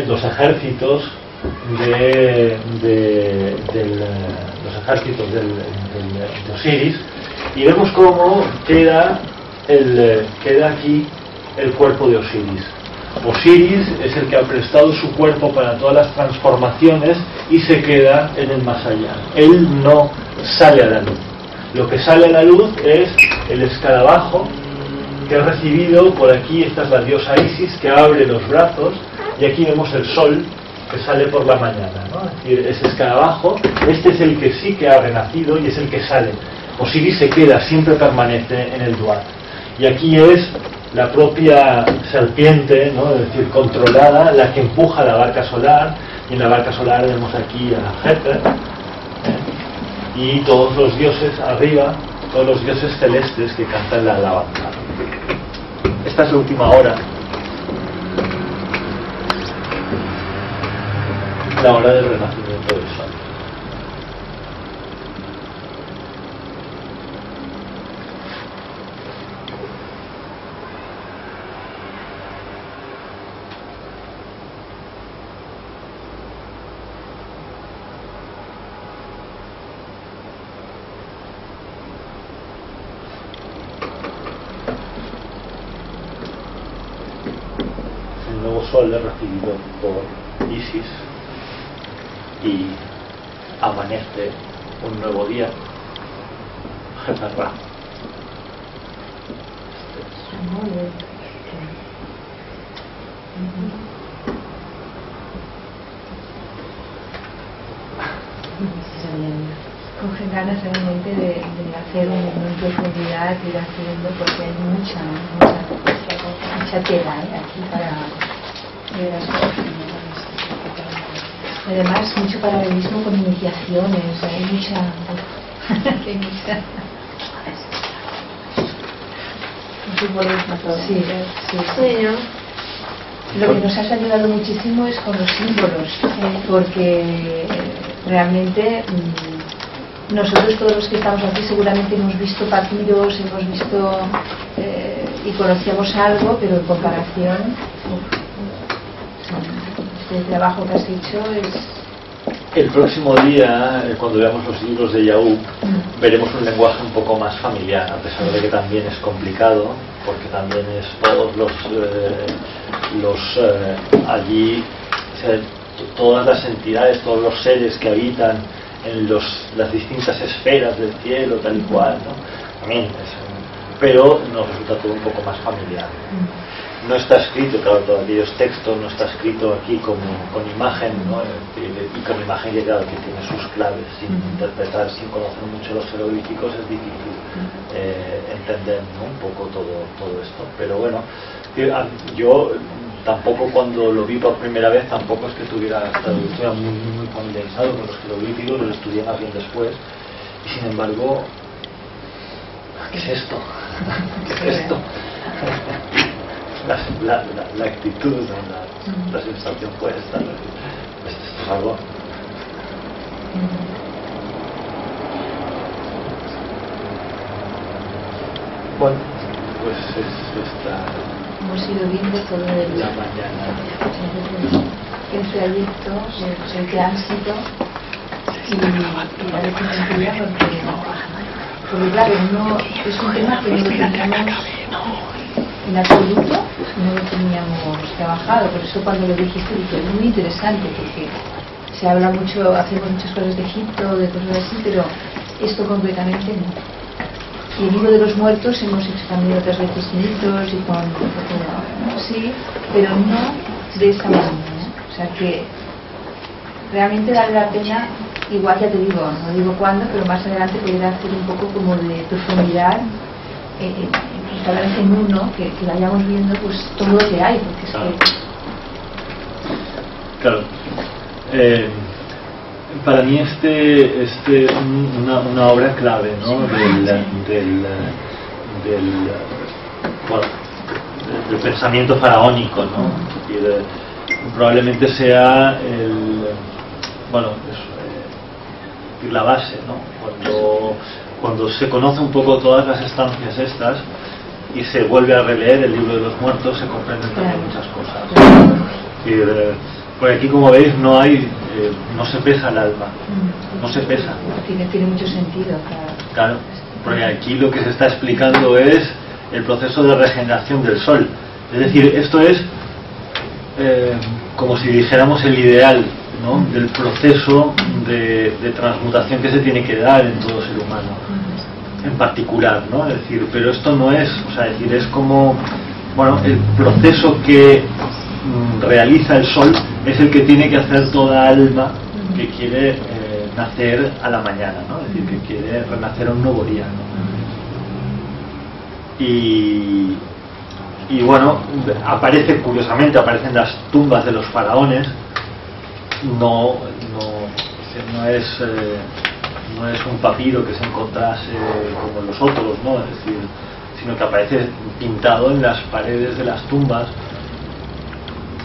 los ejércitos de Osiris, y vemos cómo queda aquí el cuerpo de Osiris. Osiris es el que ha prestado su cuerpo para todas las transformaciones y se queda en el más allá. Él no sale a la luz. Lo que sale a la luz es el escarabajo que ha recibido por aquí. Esta es la diosa Isis, que abre los brazos y aquí vemos el sol que sale por la mañana, ¿no? Es decir, ese escarabajo, este es el que sí que ha renacido y es el que sale. Osiris se queda, siempre permanece en el Duat. Y aquí es la propia serpiente, ¿no? Es decir, controlada, la que empuja la barca solar, y en la barca solar vemos aquí a Heter, y todos los dioses arriba, todos los dioses celestes que cantan la alabanza. Esta es la última hora, la hora del renacimiento del sol. El nuevo sol es recibido por Isis y amanece un nuevo día, Heper-Ra. Cogen ganas realmente de hacer en profundidad, ir haciendo, porque hay mucha tela aquí para ver las cosas. Además, mucho paralelismo con iniciaciones, hay mucha. Sí. Lo que nos ha ayudado muchísimo es con los símbolos, porque realmente nosotros todos los que estamos aquí seguramente hemos visto papiros, hemos visto y conocíamos algo, pero en comparación este trabajo que has hecho es... El próximo día, cuando veamos los libros de Yaú, veremos un lenguaje un poco más familiar, a pesar de que también es complicado, porque también es todos allí, o sea, todas las entidades, todos los seres que habitan en las distintas esferas del cielo, tal y cual, ¿no? También pero nos resulta todo un poco más familiar. No está escrito, claro, todo aquellos textos no está escrito aquí con imagen, ¿no? Y con imagen que claro que tiene sus claves, sin interpretar, sin conocer mucho los jeroglíficos es difícil entender, ¿no? Un poco todo esto. Pero bueno, yo tampoco cuando lo vi por primera vez tampoco es que estuviera muy familiarizado con los jeroglíficos, los estudié más bien después, y sin embargo, ¿qué es esto? ¿Qué es esto? La actitud, ¿no? la sensación fue esta, ¿no? Esto es algo. Bueno, pues es esta. Hemos ido viendo todo el la mañana. El trayecto, el tránsito y la definitiva, porque claro, no, es un tema que no teníamos en absoluto, no lo teníamos trabajado. Por eso cuando lo dijiste dije, es muy interesante, porque se habla mucho, hacemos muchas cosas de Egipto, de cosas así, pero esto concretamente no. Y el libro de los muertos hemos hecho también otras veces mitos y con sí, pero no de esa manera, ¿no? O sea que realmente vale la pena, igual ya te digo, no digo cuándo, pero más adelante poder hacer un poco como de profundidad cada vez en uno, que vayamos viendo pues todo lo que hay, porque es claro. Para mí una obra clave, ¿no? del pensamiento faraónico, ¿no? Y probablemente sea la base, ¿no? Cuando se conoce un poco todas las estancias estas y se vuelve a releer el libro de los muertos, se comprenden también muchas cosas. Porque aquí, como veis, no se pesa el alma, no se pesa. Tiene mucho sentido, claro, porque aquí lo que se está explicando es el proceso de regeneración del sol. Es decir, esto es como si dijéramos el ideal, ¿no? Del proceso de transmutación que se tiene que dar en todo ser humano, en particular, ¿no? Es decir, pero esto no es, o sea, es como, bueno, el proceso que realiza el sol es el que tiene que hacer toda alma que quiere nacer a la mañana, ¿no? Es decir, que quiere renacer a un nuevo día, ¿no? Y bueno, curiosamente aparecen las tumbas de los faraones. No es un papiro que se encontrase como los otros, ¿no? Es decir, sino que aparece pintado en las paredes de las tumbas.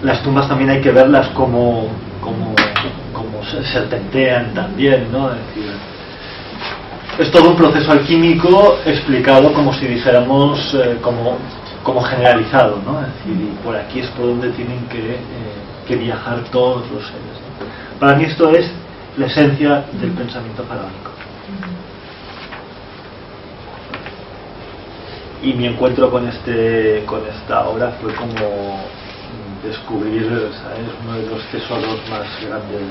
Las tumbas también hay que verlas como serpentean también, ¿no? Es decir, es todo un proceso alquímico explicado como si dijéramos como generalizado, ¿no? Es decir, y por aquí es por donde tienen que viajar todos los seres, ¿no? Para mí esto es la esencia del pensamiento faraónico. Y mi encuentro con esta obra fue como descubrir, ¿sabes?, uno de los tesoros más grandes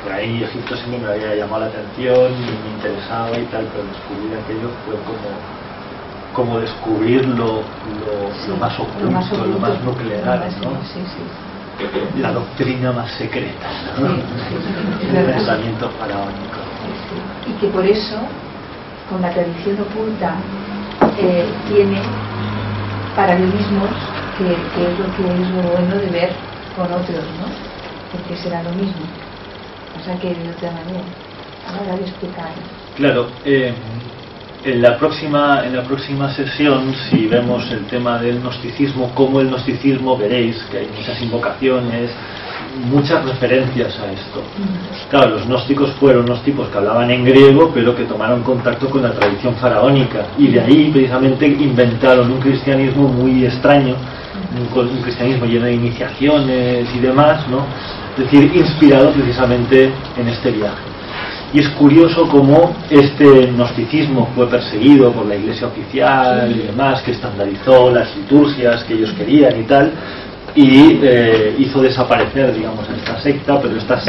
por ahí. Egipto siempre me había llamado la atención y me interesaba y tal, pero descubrir aquello fue como descubrir lo más oculto, lo más nuclear, ¿no? La doctrina más secreta, ¿no? El pensamiento faraónico. Y que por eso, con la tradición oculta, tiene paralelismos, que es lo bueno de ver con otros, ¿no? Porque será lo mismo, o sea que de otra manera. Ahora de explicar. Claro, en la próxima sesión, si vemos el tema del gnosticismo, como el gnosticismo, veréis que hay muchas invocaciones, muchas referencias a esto. Claro, los gnósticos fueron unos tipos que hablaban en griego, pero que tomaron contacto con la tradición faraónica, y de ahí precisamente inventaron un cristianismo muy extraño, un cristianismo lleno de iniciaciones y demás, ¿no? Es decir, inspirado precisamente en este viaje. Y es curioso cómo este gnosticismo fue perseguido por la iglesia oficial y demás, que estandarizó las liturgias que ellos querían y tal, y hizo desaparecer, digamos, a esta secta, pero estas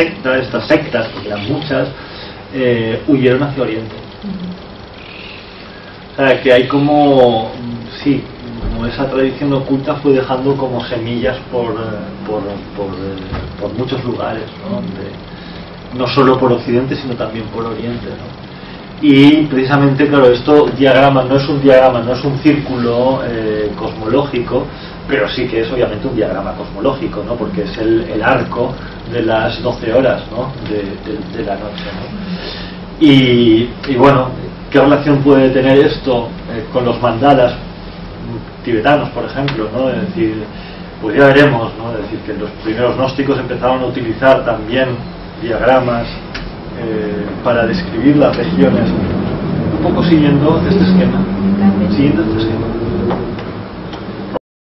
sectas, porque eran muchas, huyeron hacia Oriente. O sea, que hay como esa tradición oculta fue dejando como semillas por muchos lugares, ¿no? No solo por Occidente, sino también por Oriente, ¿no? Y precisamente, claro, diagrama no es un círculo cosmológico, pero sí que es obviamente un diagrama cosmológico, ¿no? Porque es el arco de las 12 horas, ¿no? de la noche, ¿no? Y bueno, ¿qué relación puede tener esto con los mandalas tibetanos, por ejemplo, ¿no? Es decir, pues ya veremos, ¿no? Es decir, que los primeros gnósticos empezaron a utilizar también diagramas para describir las regiones, un poco siguiendo este esquema.